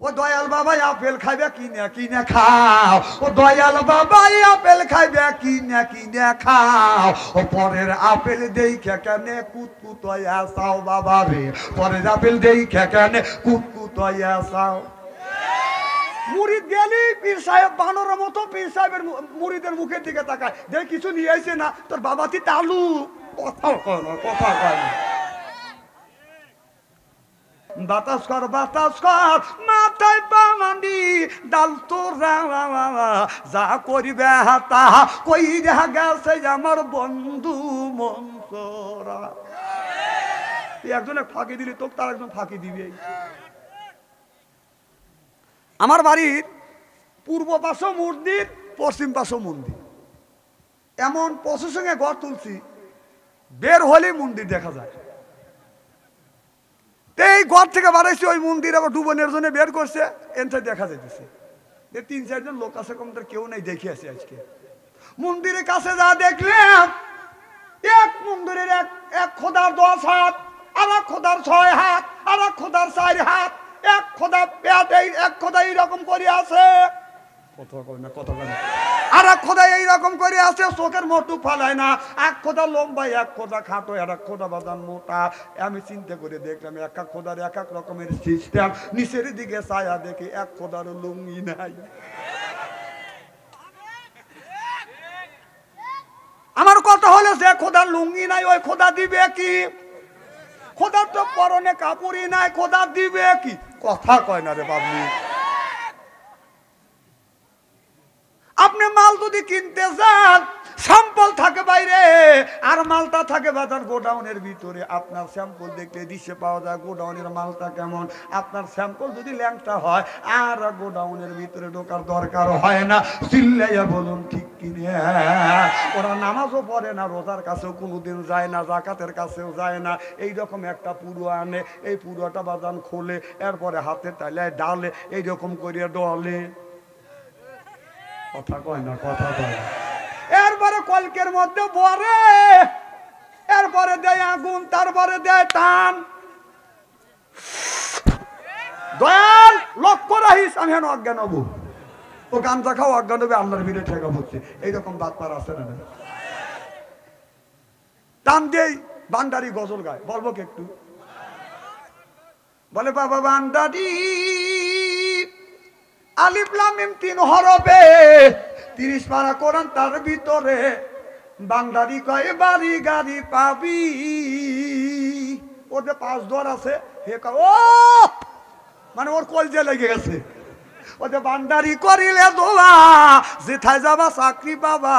ও দয়াল বাবা আপেল খাইবে কিনে কিনে খাও, ও দয়াল বাবা আপেল খাইবে কিনে কিনে খাও, ও পরের আপেল দেখে কেনে কুতকুত হইয়া চাও বাবা রে, পরের আপেল দেখে কেনে কুতকুত হইয়া চাও। মুরিদ গেলি পীর সাহেব বানরের মতো পীর সাহেবের মুরিদের মুখের দিকে তাকায়, দেখ কিছু নিয়ে আসে না, তোর বাবা তুই তালু, কথা কয় না, কথা কয় না। বাতাস কর বাতাস কর মাথায় পানি ডাল তোরা, যা করিবে তা কইরা গেছে আমার বন্ধু মনসুরা। তুই একজনে ফাঁকি দিলি, তোকে তার একজন ফাঁকি দিবে। আমার বাড়ির পূর্ব পাশে মন্দির, পশ্চিম পাশে মন্দির, এমন পশুর সঙ্গে ঘর তুলছি বের হলেই মন্দির দেখা যায়। এই ঘর থেকে বাড়াইছি ওই মন্দির আবার ডুবনের জন্য বের করছে, এনসাই দেখা যাইতেছে 3-4 জন লোক আছে, কম কেউ নাই, দেখে আসে। আজকে মন্দিরের কাছে যা দেখলাম, এক মন্দিরের এক খোদার 10 হাত, আর এক খোদার 6 হাত, আর এক খোদার 4 হাত, এক খোদা পেট, এক খোদা এইরকম করে আছে, আর এক খোদা এইরকম করে আছে, চোখের মোটু ফালায় না, এক খোদা লম্বা, এক খোদা খাটো, আর এক খোদা বাদান মোটা। আমি চিন্তা করে দেখলাম এক এক খোদার এক এক রকমের সিস্টেম। নিচের দিকে ছায়া দেখি এক খোদার লুঙ্গি নাই। আমার কথা হলো যে খোদার লুঙ্গি নাই ওই খোদা দিবে কি? খোদার তো পরনে কাপড়ই নাই, খোদা দিবে কি? কথা কয় না রে বাবু। আপনি মাল যদি কিনতে যান, স্যাম্পল থাকে বাইরে আর মালটা থাকে বাজার গোডাউনের ভিতরে। আপনার স্যাম্পল দেখলে দিশে পাওয়া যায় গোডাউনের মালটা কেমন। আপনার স্যাম্পল যদি ল্যাংটা হয় আর গোডাউনের ভিতরে ঢোকার দরকার হয় না। চিল্লাইয়া বলুন ঠিক কিনে। ওরা নামাজও পড়ে না, রোজার কাছেও কোনোদিন যায় না, জাকাতের কাছেও যায় না। এইরকম একটা পুরো আনে, এই পুরোটা বাজান খোলে, এরপরে হাতে তাইলায় ডালে, এইরকম করিয়া ডলে। কথা কয় না, কথা কয়। এরপরে কলকের মধ্যে ভরে, এরপরে দেয় আগুন, তারপরে দেয় টান। দয়াল লক্ষ্য রাখিস, আমি এখন অজ্ঞান হবো। ও গাঞ্জা খাও অজ্ঞান হবে, আল্লাহর বিরে ঠেকা হচ্ছে। এইরকম বাতপার আছে না? টান দেই বান্দারি গজল গায়, বলবো কি একটু? বলে বাবা বান্দারি আলিফ লাম মিম 3 হরফে 30 পারা কোরআন, তার ভিতরে বান্দারি কয় বাড়ি গাড়ি পাবি। ওর যে 5 দোয়ার আছে, হে কা ও মানে ওর কলজে লেগে গেছে। ও যে বান্দারি করিলে দোয়া, যেথায় যাবা চাকরি পাবা,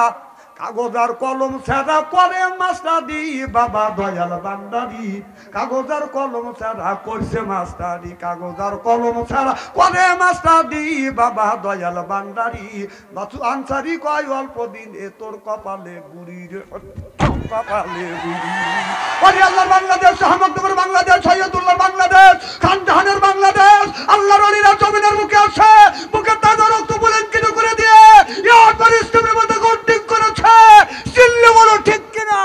কাগজ আর কলম ছাড়া করে মাস্টারি বাবা দয়াল বান্দারি। কাগজ আর কলম ছাড়া করছে মাস্টারি, কাগজ আর কলম ছাড়া করে মাস্টারি বাবা দয়াল বান্দারি। বাছু আনসারি কয় অল্প দিন এ তোর কপালে গুড়ি রে, কপালে গুড়ি। ওরে আল্লাহর বাংলাদেশ, আহমদনগর বাংলাদেশ, সৈয়দুল্লাহ বাংলাদেশ, খানজাহানের বাংলাদেশ। আল্লাহর ওলিরা জমিনের মুখে আছে, মুখে তাজা রক্ত বুলঙ্কিত করে দিয়ে ইয়ার পরিশ্রমের মধ্যে গন্ডিং করেছে। চিল্লে বলো ঠিক কিনা?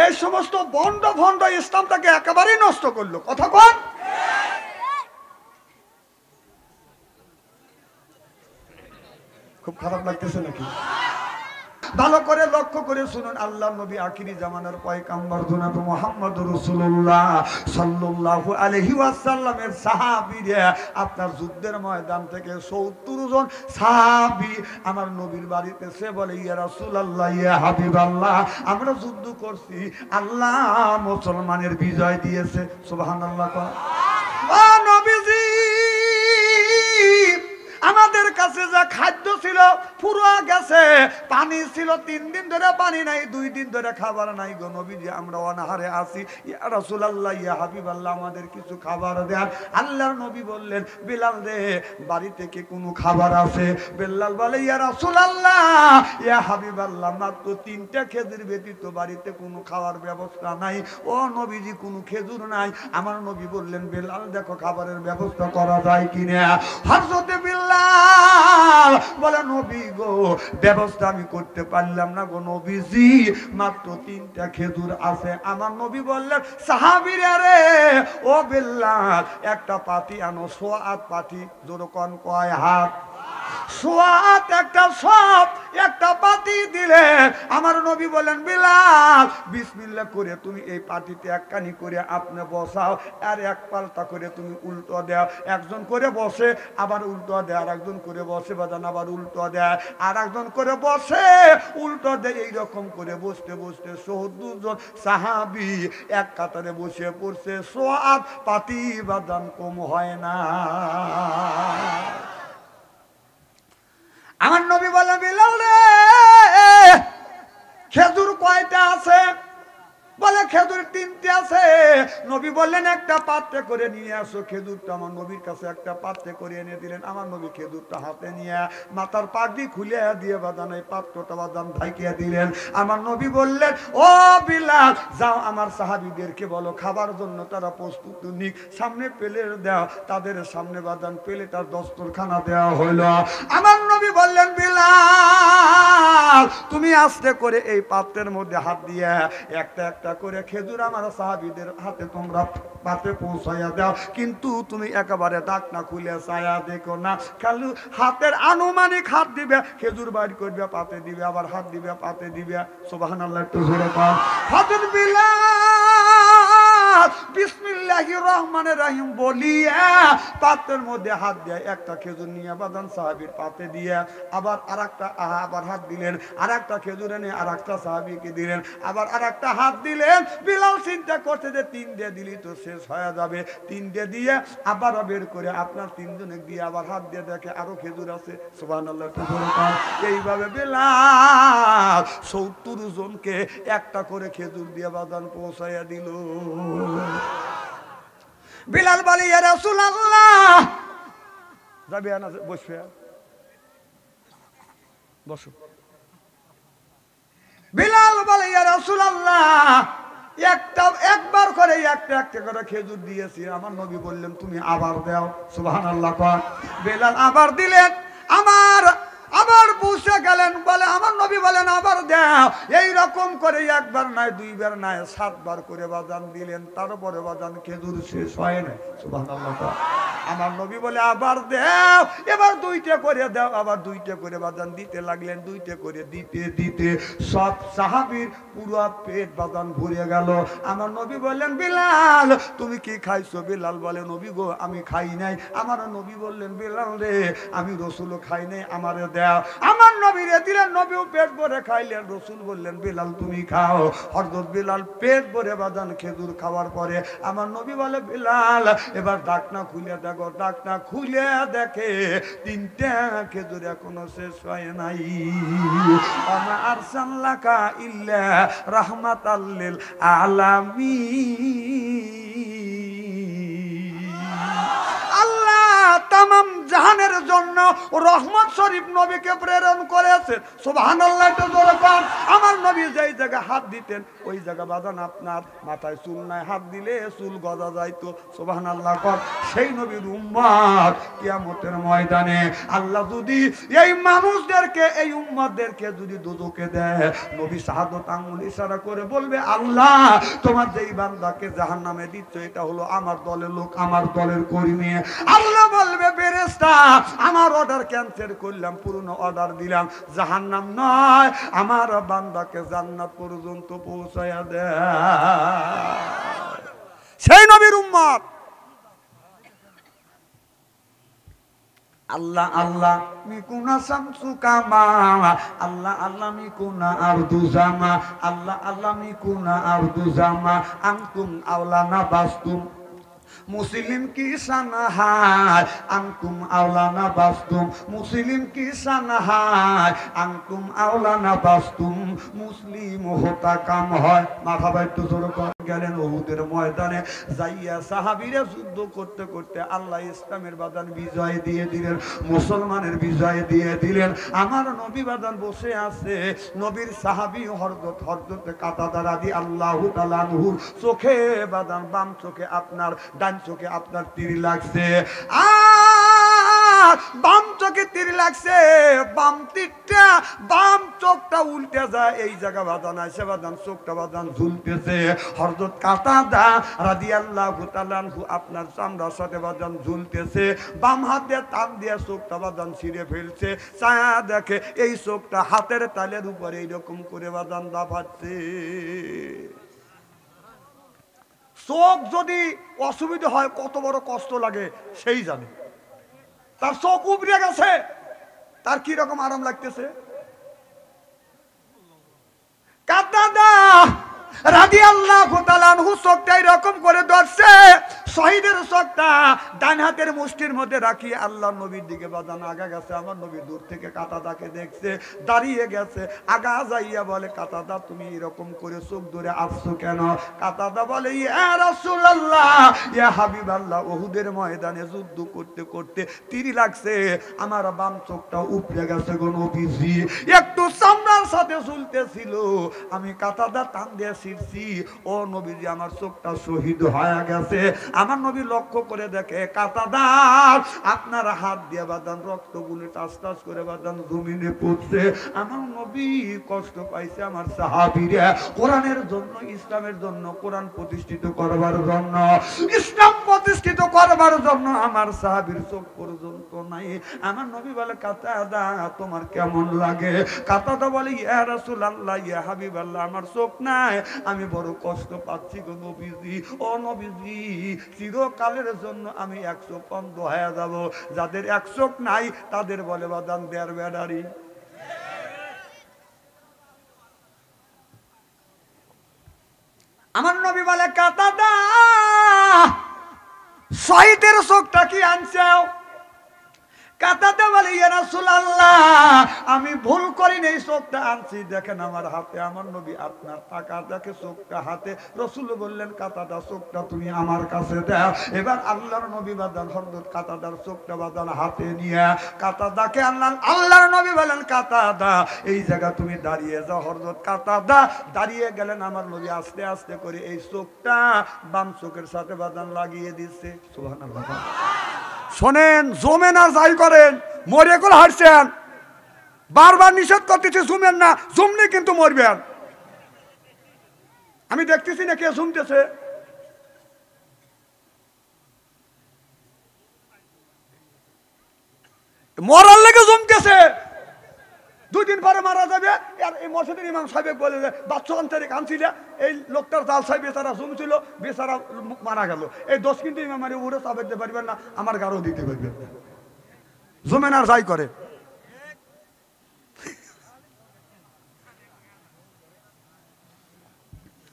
এই সমস্ত ভণ্ড ভণ্ড ইসলামটাকে একেবারেই নষ্ট করলো। কথা কন। খুব খারাপ লাগতেছে নাকি? ভালো করে লক্ষ্য করে শুনুন। আল্লাহ নবী আখিরি জামানার পয়গাম্বর জনাব মুহাম্মদুর রাসূলুল্লাহ সাল্লাল্লাহু আলাইহি ওয়াসাল্লামের সাহাবীরা, আপনার যুদ্ধের ময়দান থেকে 70 জন সাহাবী আমার নবীর বাড়িতে সে বলে, ইয়া রাসূলুল্লাহ, ইয়া হাবিবাল্লাহ, আমরা যুদ্ধ করছি, আল্লাহ মুসলমানের বিজয় দিয়েছে। সুবহানাল্লাহ। ও নবীজি, আমাদের কাছে যা খাদ্য ছিল পুরো গেছে, পানি ছিল 3 দিন ধরে পানি নাই, 2 দিন ধরে খাবার নাই গো নবীজি, আমরা অনাহারে আছি, ইয়া রাসূলুল্লাহ ইয়া হাবিবাল্লাহ আমাদের কিছু খাবার দেন। আল্লাহর নবী বললেন বিলাল রে বাড়ি থেকে কোনো খাবার আছে? বেলাল বলে ইয়া রাসূলুল্লাহ ইয়া হাবিবাল্লাহ মাত্র 3টা খেজুর ব্যতীত বাড়িতে কোনো খাওয়ার ব্যবস্থা নাই। ও নবীজি কোনো খেজুর নাই। আমার নবী বললেন বেলাল দেখো খাবারের ব্যবস্থা করা যায় কিনা। হযরতে বেলাল বলে নবী গো ব্যবস্থা আমি করতে পারলাম না গো নবীজি, মাত্র 3টা খেজুর আছে। আমার নবী বললেন সাহাবীরা রে ও বেলাল একটা পাতি আনো, সোয়াত পাতি, জোরকন কয় হাত, সোয়াত একটা সব একটা পাতি দিলেন। আমার নবী বলেন বিলাল বিসমিল্লাহ করে তুমি এই পাতিতে একখানি করে আপনি বসাও, আর এক পাল্টা করে তুমি উল্টো দাও, একজন করে বসে আবার উল্টো দেয়, আর একজন করে বসে বাজান আবার উল্টো দেয়, আর একজন করে বসে উল্টো দেয়, এইরকম করে বসতে বসতে ৭৪ জন সাহাবী এক কাতারে বসে পড়ছে। সোয়াত পাতি বাজান কম হয় না। আমার নবী বলে বিলাল রে খেজুর কয়টা আছে? বলে খেজুর 3টে আছে। নবী বললেন একটা পাত্রে করে নিয়ে আসো খেজুরটা। আমার নবীর কাছে একটা পাত্রে করে এনে দিলেন। আমার নবী খেজুরটা হাতে নিয়ে মাথার পাগড়ি খুলে দিয়ে বাদান এই পাত্রটা বাদান ঢাকিয়ে দিলেন। আমার নবী বললেন ও বিলাল যাও আমার সাহাবীদেরকে বলো খাবার জন্য তারা প্রস্তুত নিক, সামনে প্লেট দাও। তাদের সামনে বাদান প্লেটার দস্তরখানা দেওয়া হইল। আমার নবী বললেন বিলাল তুমি আস্তে করে এই পাত্রের মধ্যে হাত দিয়ে একটা একটা করে খেজুর আমার সাহাবীদের হাতে তোমরা পাতে পৌঁছাইয়া দাও, কিন্তু তুমি একেবারে ঢাকনা খুলে ছায়া দেখো না, খালি হাতের আনুমানিক হাত দিবে, খেজুর বাইর করবে পাতে দিবে, আবার হাত দিবে পাতে দিবে। সুবহানাল্লাহ একটু জোরে কর। হযরত বিলাল বিসমিল্লাহির রহমানির রহিম বলিয়া পাত্রের মধ্যে হাত দিয়ে একটা খেজুর নিয়ে বাদান সাহাবীর পাতে দিয়ে আবার আরেকটা আবার হাত দিলেন, আরেকটা খেজুর এনে আরেকটা সাহাবীকে দিলেন, আবার আরেকটা হাত দিলেন। বিলাল চিন্তা করতে যে 3 দিলি তো শেষ হয়ে যাবে, 3 দিয়ে আবার বের করে আপনার 3 জনে দিয়ে আবার হাত দিয়ে দেখে আরো খেজুর আছে। সুবহানাল্লাহ। এইভাবে বিলাল ৭০ জনকে একটা করে খেজুর দিয়ে বাদান পৌঁছাইয়া দিল। বিলাল বলে ইয়া রাসূলুল্লাহ যাবে না বসবে বসো। বিলাল বলে ইয়া রাসূলুল্লাহ একবার করে একটা একটা করে খেজুর দিয়েছি। আমার নবী বললেন তুমি আবার দাও। সুবহানাল্লাহ। বিলাল আবার দিলেন, আবার বসে গেলেন। বলে আমার নবী বলেন আবার দাও। এই রকম করে একবার নয় 2 বার নয় 7 বার করে বাজান দিলেন। তারপরে বাজান খেজুর শেষ হয় না। সুবহানাল্লাহ। আমার নবী বলে আবার দাও, এবার 2টা করে দাও, আবার 2টা করে বাজান দিতে লাগলেন। 2টা করে দিতে দিতে সব সাহাবীর পুরো পেট বাজান ভরে গেল। আমার নবী বললেন বিলাল তুমি কি খাইছো? বিলাল বলে নবী গো আমি খাই নাই। আমার নবী বললেন বিলাল রে আমি রাসূলও খাই নাই, আমারে দাও। আমার নবীরে দিলেন, নবীও পেট ভরে খাইলেন। রাসূল বললেন বিলাল তুমি খাও। হযরত বিলাল পেট ভরে বাজান খেজুর খাওয়ার পরে আমার নবী বলে বিলাল এবার ঢাকনা খুলে দেখো। ঢাকনা খুলে দেখে 3টা খেজুর এখনো শেষ হয় নাই। আমা আরসালনাকা ইল্লা রাহমাতাল লিল আলামিন। আল্লাহ তামাম জাহানের জন্য রহমত শরীফ নবীকে প্রেরণ করেছেন। সুবহানাল্লাহ। একটু জোরে বল। আমার নবী যেই জায়গায় হাত দিতেন ওই জায়গা বাজান আপনার মাথায় চুল নাই, হাত দিলে চুল গজা যাইতো। সুবহানাল্লাহ। সেই নবীর উম্মত কিয়ামতের ময়দানে আল্লাহ যদি এই মানুষদেরকে এই উম্মতদেরকে যদি দোজখে দেয়, নবী শাহাদাত আঙ্গুল ইশারা করে বলবে আল্লাহ তোমার যেই বান্দাকে জাহান্নামে দিচ্ছ এটা হলো আমার দলের লোক, আমার দলের কর্মী। আল্লাহ বলবে ফেরেশতা আমার অর্ডার ক্যান্সেল করলাম, পুরনো অর্ডার দিলাম, জাহান্নাম নয় আমার বান্দাকে জান্নাত পর্যন্ত পৌঁছায়া দেয়। সেই নবীর উম্মত আল্লাহ আল্লাহ মিকুনা শামসু কামা, আল্লাহ আল্লাহ মিকুনা আরদু জামা, আল্লাহ আল্লাহ মিকুনা আরদু জামা, আনতুম আওলানা বাসতুম মুসলিম কি সানহায় আনতুম আওলানা বাস্তুম, মুসলিম কি সানহায় আনতুম আওলানা বাস্তুম, মুসলিম হতা কাম হয়। মাথা বাইতো জোরে গেলেন উহুদের ময়দানে যাইয়া সাহাবীরা যুদ্ধ করতে করতে আল্লাহ ইসলামের বাদান বিজয় দিয়ে দিলেন, মুসলমানের বিজয় দিয়ে দিলেন। আমার নবী বাদান বসে আছে, নবীর সাহাবী হযরত কাতাদা রাদিয়াল্লাহু তাআলা আনহু চোখে বাদান বাম চোখে আপনার, ডান চোখে আপনার তীর লাগছে। বাম চোখে তীর লাগছে, বাম তীরটা বাম চোখটা উল্টে যায়, এই জায়গা বাদান আছে বাদান চোখটা বাদান ঝুলতেছে। হযরত কাতাদা রাদিয়াল্লাহু তাআলা আনহু আপনার চামড়ার সাথে বাদান ঝুলতেছে, বাম হাতে টান দিয়ে চোখটা বাদান ছিঁড়ে ফেলছে। ছায়া দেখে এই চোখটা হাতের তালের উপরে এইরকম করে বাদান দাফাচ্ছে। চোখ যদি অসুবিধা হয় কত বড় কষ্ট লাগে সেই জানে। তার চোখ উবড়ে গেছে, তার কি রকম আরাম লাগতেছে। কাতাদা রাদিয়াল্লাহু তাআলা আনহু চোখটা এরকম করে ধরছে, শহীদের চোখটা ডান হাতের মুষ্টির মধ্যে রাখি আল্লাহর নবীর দিকে বাদান আগা গেছে। আমার নবী দূর থেকে কাতাদাকে দেখছে, দাঁড়িয়ে গেছে, আগা যাইয়া বলে কাতাদা তুমি এরকম করে চোখ ধরে আসছো কেন? কাতাদা বলে ইয়া রাসূলুল্লাহ ইয়া হাবিবাল্লাহ, উহুদের ময়দানে যুদ্ধ করতে করতে তীর লাগছে, আমার বাম চোখটা উপড়ে গেছে গো নবীজি, একটু চামড়ার সাথে ঝুলতেছিল, আমি কাতাদা টান দিয়ে ছিড়ছি, ও নবীজি আমার চোখটা শহীদ হয়ে গেছে। আমার নবী লক্ষ্য করে দেখে কাতাদা আপনার হাত দিয়ে বাদান রক্তগুলো টাস টাস করে বাদান জমিনে পড়ছে। আমার নবী কষ্ট পাইছে, আমার সাহাবীরা কোরআনের জন্য, ইসলামের জন্য, কোরআন প্রতিষ্ঠিত করবার জন্য, ইসলাম প্রতিষ্ঠিত করবার জন্য আমার সাহাবীর চোখ পর্যন্ত নাই। আমার নবী বলে কাতাদা তোমার কেমন লাগে? কাতাদা বলে ইয়া রাসূলুল্লাহ ইয়া হাবিবাল্লাহ আমার চোখ নাই, আমি বড় কষ্ট পাচ্ছি গো নবীজি। ও নবীজি চিরকালের জন্য আমি এক চোখ অন্ধ হয়ে যাব। যাদের এক চোখ নাই তাদের বলে বাদান দেয়ার বেড়ারি। আমার নবী বলে কাতাদা শহীদের চোখটা কি আনছো? কাতাদা বলে ইয়া রাসূলুল্লাহ আমি ভুল করিনি, এই চোখটা আনছি, দেখেন আমার হাতে। আমার নবী আপনার টাকা দেখে চোখটা হাতে। রাসূল বললেন কাতাদা চোখটা তুমি আমার কাছে দাও। এবার আল্লাহর নবী বাদান হযরত কাতাদার চোখটা বাদান হাতে নিয়ে কাতাদাকে আল্লাহর নবী বলেন কাতাদা এই জায়গা তুমি দাঁড়িয়ে যাও। হযরত কাতাদা দাঁড়িয়ে গেলেন, আমার নবী আস্তে আস্তে করে এই চোখটা বাম চোখের সাথে বাদান লাগিয়ে দিচ্ছে। সুবহানাল্লাহ। শোনেন, জমেন আর যাই করেন, মরে করে হারছেন, বারবার নিষেধ করতেছি জুমেন না, জমলে কিন্তু মরবেন। আমি দেখতেছি না কে জমতেছে। মরার লেগে জমতেছে, 2 দিন পরে মারা যাবে। আর এই মসজিদের ইমাম সাহেব বলে যে বাচ্চা আন্তরিক আনছিল, এই লোকটার জাল সাহেব বেচারা জমছিল, বেচারা মারা গেল। এই 10 কিন্তু ইমাম মারি উড়ে চাপাইতে পারবেন না, আমার গাড়ো দিতে পারবেন না। জমেন আর যাই করে।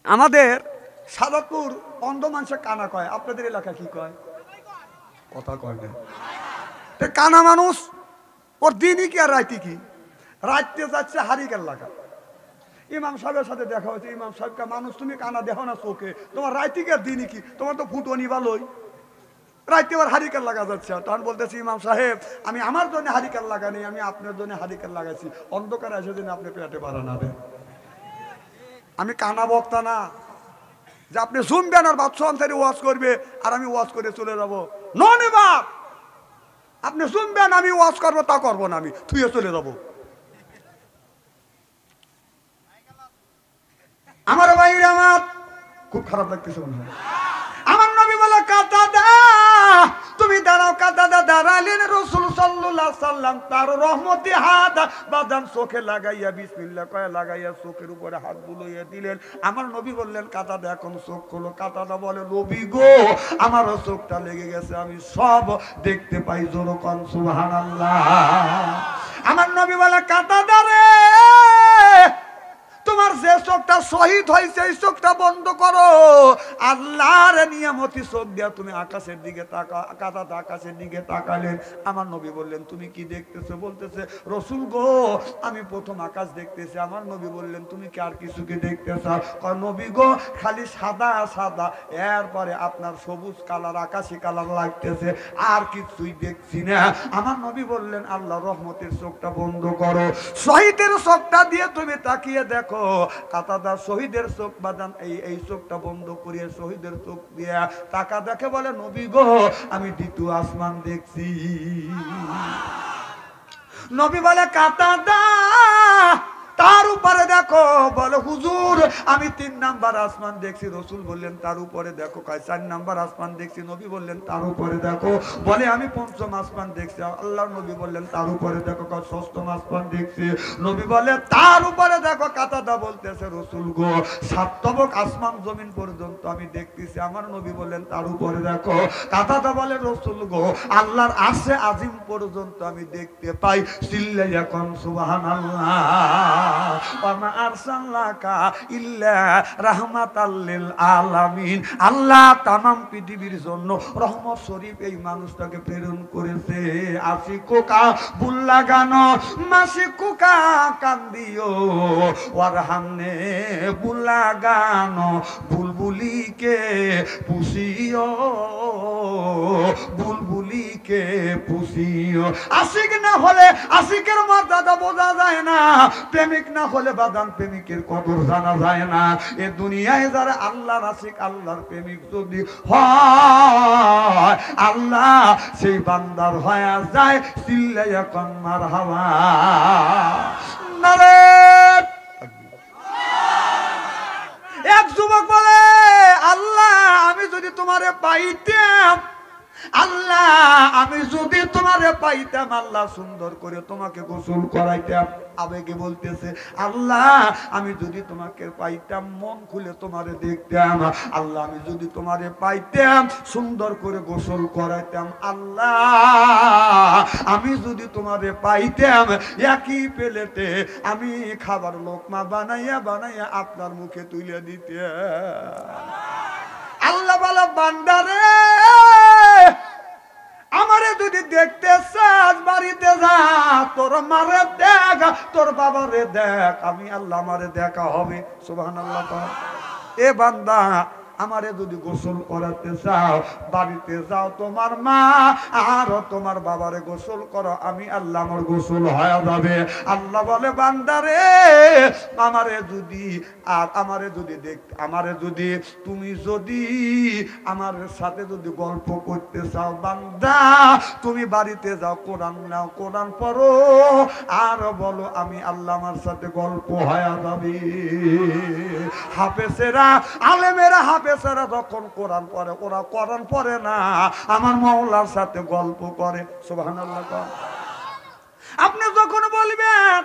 আমাদের সাদাতপুর অন্ধ মানুষের কানা কয়, আপনাদের এলাকা কি কয়? কথা কয় না। কানা মানুষ ওর দিনই কি আর রাইতে কি? রাইতে যাচ্ছে হারিকেল লাগা। ইমাম সাহেবের সাথে দেখা হয়েছে, ইমাম সাহেবকে মানুষ তুমি কানা দেখো না চোখে, তোমার রাইতে কি আর দিনই কি? তোমার তো ফুটনি ভালোই, রাইতে আবার হারিকেল লাগা যাচ্ছে। তখন বলতেছি ইমাম সাহেব আমি আমার জন্য হারিকেল লাগানি, আমি আপনার জন্য হারিকেল লাগাইছি, অন্ধকারে এসে দিন আপনি পেটে বাড়া না দেন। আমি কানা বক্তা না যে আপনি শুনবেন আর বাচ্চা আনসারি ওয়াজ করবে আর আমি ওয়াজ করে চলে যাবো। ননে বাপ, আপনি শুনবেন আমি ওয়াজ করবো, তা করবো না, আমি থুয়ে চলে যাবো। আমার ভাইরা আমার খুব খারাপ লাগতেছে মনে হয়। আমার নবী বলে কাতাদা তুমি দাঁড়াও। কাতাদা দাঁড়ালেন, রাসূল সাল্লাল্লাহু আলাইহি সাল্লাম তার রহমতি হাত বাদাম চোখে লাগাইয়া বিসমিল্লাহ কয়ে লাগাইয়া চোখের উপরে হাত বুলাইয়া দিলেন। আমার নবী বললেন কাতাদা এখন চোখ খোলো। কাতাদা বলে নবী গো আমারও চোখটা লেগে গেছে, আমি সব দেখতে পাই, জোরে কোন সুবহানাল্লাহ। আমার নবী বলে কাতাদা রে তোমার যে চোখটা শহীদ হয়েছে এই চোখটা বন্ধ করো। আল্লাহর নিয়ামতি চোখ দিয়া তুমি আকাশের দিকে কাঁদাতে আকাশের দিকে তাকালেন। আমার নবী বললেন তুমি কি দেখতেছো? বলতেছে রসুল গো আমি প্রথম আকাশ দেখতেছি। আমার নবী বললেন তুমি কি আর কিছু কি দেখতেছ? নবী গো খালি সাদা সাদা, এরপরে আপনার সবুজ কালার আকাশি কালার লাগতেছে, আর কিছুই দেখছি না। আমার নবী বললেন আল্লাহ রহমতের চোখটা বন্ধ করো। শহীদের চোখটা দিয়ে তুমি তাকিয়ে দেখো। কাতাদা শহীদের চোখ বাদান এই চোখটা বন্ধ করিয়ে শহীদের চোখ দিয়ে তাকা দেখে বলে নবী গো আমি দ্বিতীয় আসমান দেখছি। নবী বলে কাতাদা তার উপরে দেখো। বলে হুজুর আমি 3 নাম্বার আসমান দেখছি। রসুল বললেন তার উপরে দেখো। 4 নাম্বার আসমান দেখছি। নবী বললেন তার উপরে দেখো। বলে আমি 5ম আসমান দেখছি। আল্লাহর নবী বললেন তার উপরে দেখো। 6ম আসমান দেখছি। নবী বলে তার উপরে দেখো। কাতাদা বলতেছে রসুল গো 7তম আসমান জমিন পর্যন্ত আমি দেখতেছি। আমার নবী বললেন তার উপরে দেখো। কাতাদা বলে রসুল গো আল্লাহর আরশে আজিম পর্যন্ত আমি দেখতে পাই। চিল্লাইয়া কোন সুবহানাল্লাহ। আল্লাহ তামাম পৃথিবীর জন্য রহমত শরীফ এই মানুষটাকে প্রেরণ করেছে। আসি কোকা বুল লাগানো মাসি কোকা কান্দিও ওর হামনে বুল লাগানো বুলবুলিকে পুষিও বুলবুলিকে পুষিও। আশিক না হলে আশিকের মর্যাদা বোঝা যায় না। প্রেমিক না হলে বাদান প্রেমিকের কদর জানা যায় না। এ দুনিয়ায় যারা আল্লাহর আশিক আল্লাহর প্রেমিক যদি হয় আল্লাহ সেই বান্দার হয়ে যায়। চিল্লাইয়া কোন মারহাবা। নারে এক যুবক বলে আল্লাহ আমি যদি তোমারে পাইতাম, আল্লাহ আমি যদি তোমারে পাইতাম, আল্লাহ সুন্দর করে তোমাকে গোসল করাইতাম। আবেগে বলতেছে আল্লাহ আমি যদি তোমাকে পাইতাম মন খুলে তোমারে দেখতাম। আল্লাহ আমি যদি তোমারে পাইতাম সুন্দর করে গোসল করাইতাম। আল্লাহ আমি যদি তোমারে পাইতাম একই প্লেটে আমি খাবার লোকমা বানাইয়া বানাইয়া আপনার মুখে তুলে দিতে। আল্লাহ বলে বান্দারে আমারে যদি দেখতে চাস বাড়িতে যা, তোর মারে দেখ তোর বাবারে দেখ, আমি আল্লাহ আমারে দেখা হবে। সুবহানাল্লাহ। এ বান্দা আমারে যদি গোসল করাতে চাও বাড়িতে যাও, তোমার মা আর তোমার বাবারে গোসল করো, আমি আল্লাহ আমার গোসল হয়ে যাবে। আল্লাহ বলে বান্দারে আমারে যদি আর আমারে যদি দেখতে আমারে যদি তুমি যদি আমার সাথে যদি গল্প করতে চাও বান্দা তুমি বাড়িতে যাও, কোরআন নাও, কোরআন পড়ো আর বলো আমি আল্লাহ আমার সাথে গল্প হয়ে যাবে। হাফেজেরা আলেমেরা হাফেজেরা যখন কোরআন পড়ে ওরা কোরআন পড়ে না, আমার মাওলার সাথে গল্প করে। সুবহানাল্লাহ। আপনি যখন বলবেন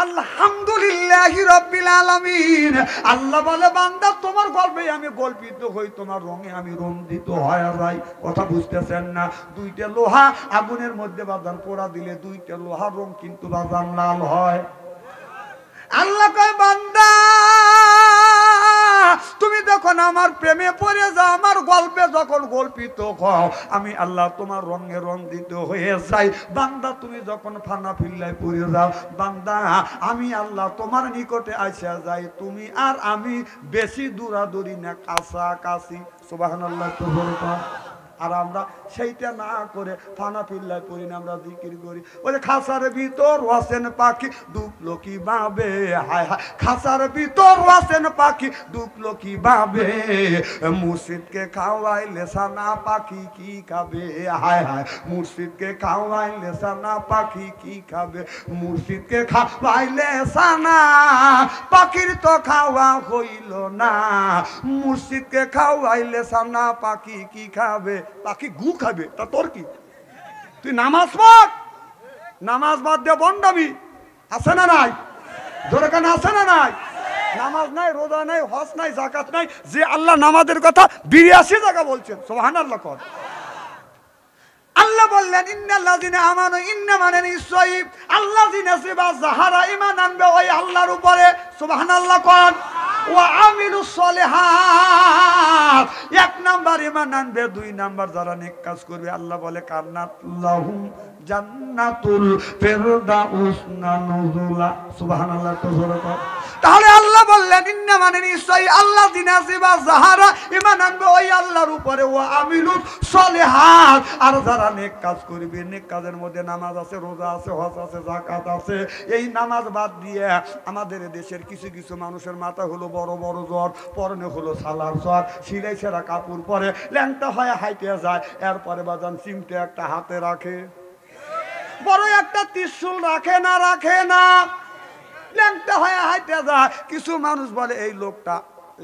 আলহামদুলিল্লাহি রাব্বিল আলামিন, আল্লাহ বলে বান্দা তোমার গল্পে আমি গল্পিত হই, তোমার রঙে আমি রঞ্জিত হয়ে যাই। কথা বুঝতেছেন না? দুইটা লোহা আগুনের মধ্যে বাজান পোড়া দিলে দুইটা লোহার রং কিন্তু বাজান লাল হয়। আল্লাহ কয় বান্দা তুমি যখন আমার প্রেমে পড়ে যাও, আমার গল্পে যখন গল্পিত হও, আমি আল্লাহ তোমার রঙে রঞ্জিত হয়ে যাই। বান্দা তুমি যখন ফানা ফিল্লায় পড়ে যাও, বান্দা আমি আল্লাহ তোমার নিকটে আসা যাই। তুমি আর আমি বেশি দূরাদূরি না, কাছাকাছি। সুবহানাল্লাহ। তো বলতো আর আমরা সেইটা না করে ফানা ফিল্লায় পড়ি না, আমরা জিকির করি। ওই খাসার ভিতর ওয়াসেন পাখি ডুবলো কি ভাবে, হায় হায় খাসার ভিতর ওয়াসেন পাখি ডুবলো কি ভাবে, মুর্শিদকে খাওয়াইলে সানা পাখি কি খাবে, হায় হায় মুর্শিদকে খাওয়াইলে সানা পাখি কি খাবে, মুর্শিদকে খাওয়াইলে সানা পাখির তো খাওয়া হইল না, মুর্শিদকে খাওয়াইলে সানা পাখি কি খাবে, পাখি গু খাবে। তা তোর কি? তুই নামাজ পড়, নামাজ বাদ দিয়ে বন্ডামি আছে না নাই? ধরে কেন আছে না নাই? নামাজ নাই, রোজা নাই, হজ নাই, যাকাত নাই, যে আল্লাহ নামাজের কথা 82 জায়গা বলছেন। সুবহানাল্লাহ। কর আল্লাহ বললেন ইন্নাল্লাযিনা আমানু, ইন্না মানে নিশ্চয়ই আল্লাযিনা সিবা যাহারা ঈমান আনবে ওই আল্লাহর উপরে। সুবহানাল্লাহ। কর ওয়া আমিলুস সলিহাত। এক নাম্বার ঈমান আনবে, দুই নাম্বার যারা নেক কাজ করবে আল্লাহ বলে কান্নাত লাহুম জান্নাতুল ফিরদাউস নুজুলা। সুবহানাল্লাহ। তো জোরে কর। তাহলে আল্লাহ বললেন ইন্না মানে নিশ্চয়ই আল্লাহ দিনাসিবা যাহারা ঈমান আনবে ওই আল্লাহর উপরে, ওয়া আমিলুস সলিহাত, আর যারা নেক কাজ করবে। নেক কাজের মধ্যে নামাজ আছে, রোজা আছে, হজ আছে, যাকাত আছে। এই নামাজ বাদ দিয়ে আমাদের দেশের কিছু কিছু মানুষের মাথা হলো বড় বড় জ্বর, পরনে হলো সালার জ্বর, সিলাই ছেঁড়া কাপড় পরে, ল্যাংটা হয়ে হাইটে যায়। এরপরে বাজান চিমটে একটা হাতে রাখে, বড় একটা ত্রিশূল রাখে না, রাখে না, ল্যাংটা হয়ে হাইটে যায়। কিছু মানুষ বলে এই লোকটা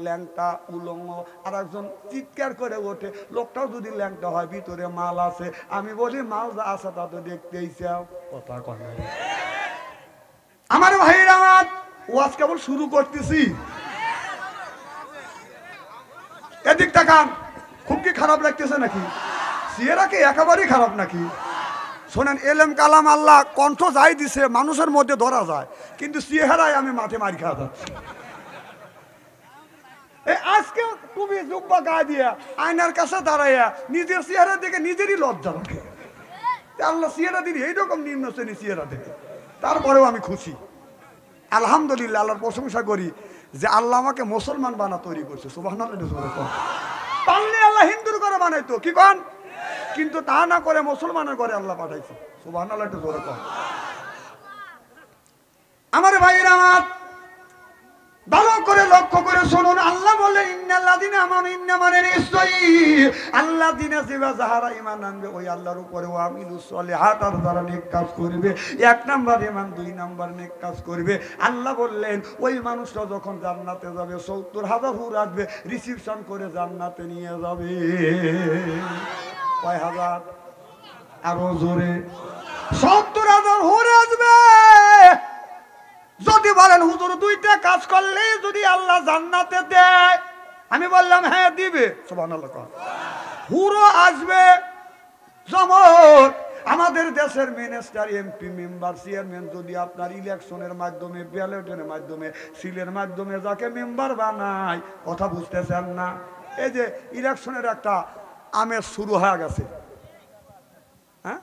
ল্যাংটা উলঙ্গ, আর একজন চিৎকার করে ওঠে লোকটাও যদি ল্যাংটা হয় ভিতরে মাল আছে। আমি বলি মাল যা আছে তা তো দেখতেই চাও, কথা কয় না। আমার ভাইরা আমার ওয়াজ কেবল শুরু করতেছি, এদিক তাকান। খুব কি খারাপ লাগতেছে নাকি? সিয়েরা কি একেবারেই খারাপ নাকি? শোনেন, এলেম কালাম আল্লাহ কণ্ঠ যাই দিছে মানুষের মধ্যে ধরা যায়, কিন্তু চেহারায় আমি মাঠে মারি খাওয়া যাচ্ছি। আজকে তুমি জুব্বা গায়ে দিয়া আয়নার কাছে দাঁড়াইয়া নিজের চেহারা দেখে নিজেরই লজ্জা লাগে। আল্লাহ চেহারা দিন এইরকম নিম্ন শ্রেণী চেহারা দেখে, তারপরেও আমি খুশি আলহামদুলিল্লাহ, আল্লাহর প্রশংসা করি যে আল্লাহ আমাকে মুসলমান বানা তৈরি করছে। সুবহানাল্লাহ। পারলে আল্লাহ হিন্দুর করে বানাইতো, কি কন? কিন্তু তা না করে মুসলমানের করে আল্লাহ পাঠাইছে। সুবহানাল্লাহ। একটু জোরে কন। আমার ভাইরা আমার ভালো করে লক্ষ্য করে শুনুন, আল্লাহ বলে ইন্নাল্লাযিনা আমানু, ইন্না মানে নিশ্চয়ই আল্লাযিনা যাহারা ঈমান আনবে ওই আল্লাহর উপরে, ওয়া আমিলুস সলিহাত, আর যারা নেক কাজ করবে। এক নাম্বার ঈমান, দুই নাম্বার নেক কাজ করবে। আল্লাহ বললেন ওই মানুষটা যখন জান্নাতে যাবে ৭০,০০০ হুর আসবে রিসিপশন করে জান্নাতে নিয়ে যাবে। কয় হাজার? আরো জোরে। ৭০,০০০ হুর আসবে। যদি বলেন হুজুর দুইটা কাজ করলে যদি আল্লাহ জান্নাতে দেয়, আমি বললাম হ্যাঁ দিবে। সুবহানাল্লাহ। হুরও আসবে। যেমন আমাদের দেশের মিনিস্টার, এমপি, মেম্বার, চেয়ারম্যান যদি আপনার ইলেকশনের মাধ্যমে, ব্যালটের মাধ্যমে, সিলের মাধ্যমে যাকে মেম্বার বানায়, কথা বুঝতেছেন না? এই যে ইলেকশনের একটা আমেজ শুরু হয়ে গেছে, হ্যাঁ?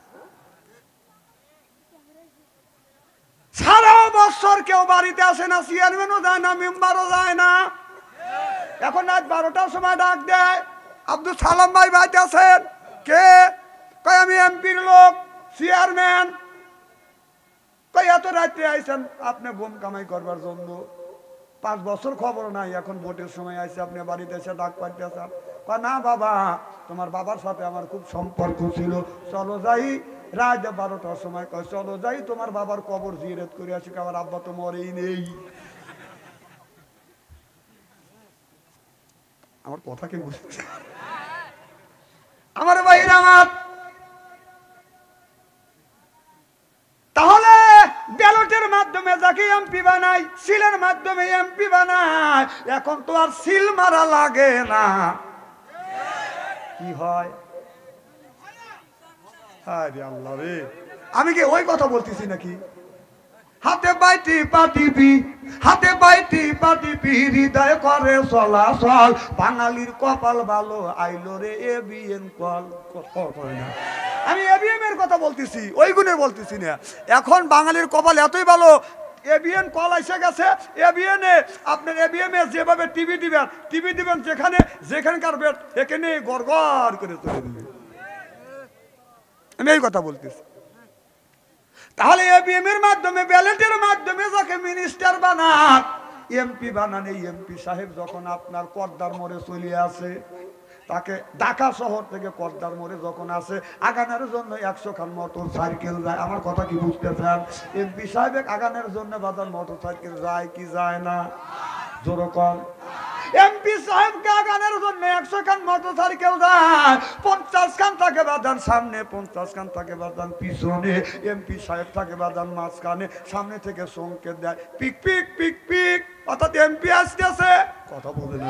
সারা বছর কেউ বাড়িতে আসে না, চেয়ারম্যানও যায় না, মেম্বারও যায় না। এখন রাত 12টার সময় ডাক দেয়, আব্দুল সালাম ভাই বাড়িতে আছেন? কে? কয় আমি এমপির লোক, চেয়ারম্যান। কয় এত রাত্রে আইছেন আপনি বোম কামাই করবার জন্য? 5 বছর খবর নাই, এখন ভোটের সময় আইসে আপনি বাড়িতে এসে ডাক পাইতেছেন। কয় না বাবা, তোমার বাবার সাথে আমার খুব সম্পর্ক ছিল, চলো যাই। রাত 12টার সময় কয় চলো যাই তোমার বাবার কবর জিয়ারত করে আসি। আমার আব্বা তো মরেই নেই। আমার কথা কি বুঝতেছে? আমার ভাইরা আমার, তাহলে ব্যালটের মাধ্যমে যাকে এমপি বানাই, সিলের মাধ্যমে এমপি বানায়, এখন তো আর সিল মারা লাগে না। কি হয়? আরে আল্লাহ রে, আমি কি ওই কথা বলতেছি নাকি? হাতে বাইটি পাটিপি, হাতে বাইটি পাটিপি, হৃদয় করে চলাচল, বাঙালির কপাল ভালো আইলো রে এবিএন কল। আমি এবিএম এর কথা বলতেছি, ওই গুণে বলতেছি না। এখন বাঙালির কপাল এতই ভালো, এবিএন কল এসে গেছে। এবিএন এ আপনার এবিএম এ যেভাবে টিভি দিবেন যেখানে যেখানকার বেড এখানে গড়গড় করে চলে দিবে। আমি এই কথা বলতেছি। তাহলে এবিএম এর মাধ্যমে, ব্যালটের মাধ্যমে যাকে মিনিস্টার বানান, এমপি বানান, এই এমপি সাহেব যখন আপনার পর্দার মোড়ে চলে আসে, তাকে ঢাকা শহর থেকে পর্দার মোড়ে যখন আসে, আগানোর জন্য 100 খান মোটর সাইকেল যায়। আমার কথা কি বুঝতেছেন? এমপি সাহেব আগানোর জন্য বাজার মোটর সাইকেল যায় কি যায় না? জোরে কর। এমপি সাহেবকে আগানোর জন্য 100 খান মোটর সাইকেল যায়। 50 খান থাকে বাদান সামনে, 50 খান থাকে বাদান পিছনে। এমপি সাহেব থাকে বাদান মাঝখানে, সামনে থেকে সংকেত দেয় পিক পিক পিক পিক, অর্থাৎ এমপি আসতেছে। কথা বলে না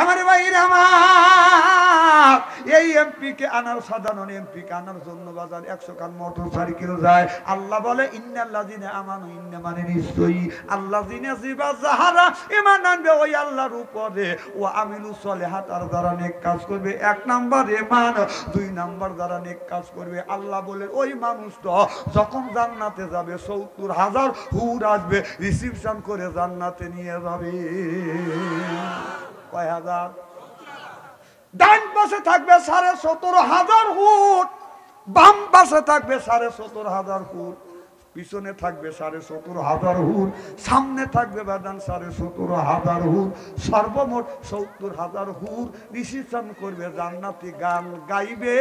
আমার ভাইরা আমার, এই এমপিকে আনার, সাধারণ এমপিকে আনার জন্য বাজার 100 খান মোটর সাইকেল যায়। আল্লাহ বলে ইন্নাল্লাযিনা আমানু, ইন্না মানে নিশ্চয়ই আল্লাযিনা যাহারা ঈমান আনবে ওই আল্লাহর উপরে, ও আমিলুস সলিহাত, আর যারা নেক কাজ করবে। 1 নাম্বার ঈমান, 2 নাম্বার যারা নেক কাজ করবে। আল্লাহ বলে ওই মানুষটা যখন জান্নাতে যাবে 70,000 হুর আসবে, রিসিপশন করে জান্নাতে নিয়ে যাবে। কয় হাজার? ডান পাশে থাকবে 17,500 হুর, বাম পাশে থাকবে 17,500 হুর, পিছনে থাকবে 17,500 হুর, সামনে থাকবে বাদান 17,500 হুর, সর্বমোট 70,000 হুর রিসিপশন করবে, জান্নাতি গান গাইবে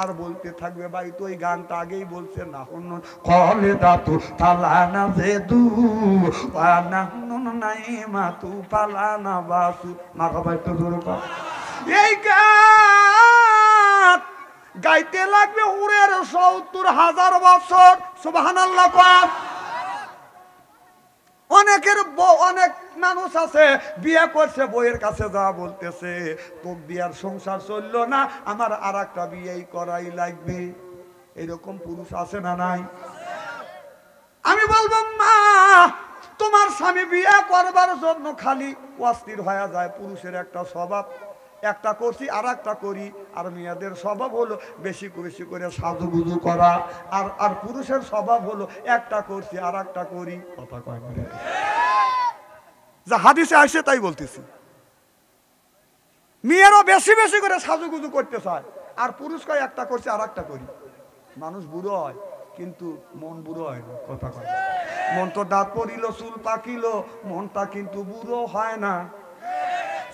আর বলতে থাকবে। ভাই তো ওই গানটা আগেই বলছে না, কলে দাতু তালানা জেদু পানা নাই মাতু পালানা বাসু মাথা ভাই তো জোরে পা। এই গান গাইতে লাগবে হুরের 70,000 বছর। সুবহানাল্লাহ। অনেকের অনেক মানুষ আছে বিয়ে করছে, বইয়ের কাছে যা বলতেছে তো বিয়ার সংসার চললো না, আমার আর একটা বিয়েই করাই লাগবে। এরকম পুরুষ আছে না নাই? আমি বলবো মা, তোমার স্বামী বিয়ে করবার জন্য খালি অস্থির হয়ে যায়। পুরুষের একটা স্বভাব, একটা করছি আর একটা করি, আর মেয়েদের স্বভাব হলো বেশি বেশি করে সাজুগুজু করা, আর আর পুরুষের স্বভাব হলো একটা করছি আর একটা করি। কথা কয় না, যা হাদিসে আসে তাই বলতেছি। মেয়েরও বেশি বেশি করে সাজুগুজু করতে চায়, আর পুরুষ কয় একটা করছি আর একটা করি। মানুষ বুড়ো হয় কিন্তু মন বুড়ো হয় না। কথা কয়, মন তো দাঁত পড়িল চুল পাকিল, মনটা কিন্তু বুড়ো হয় না।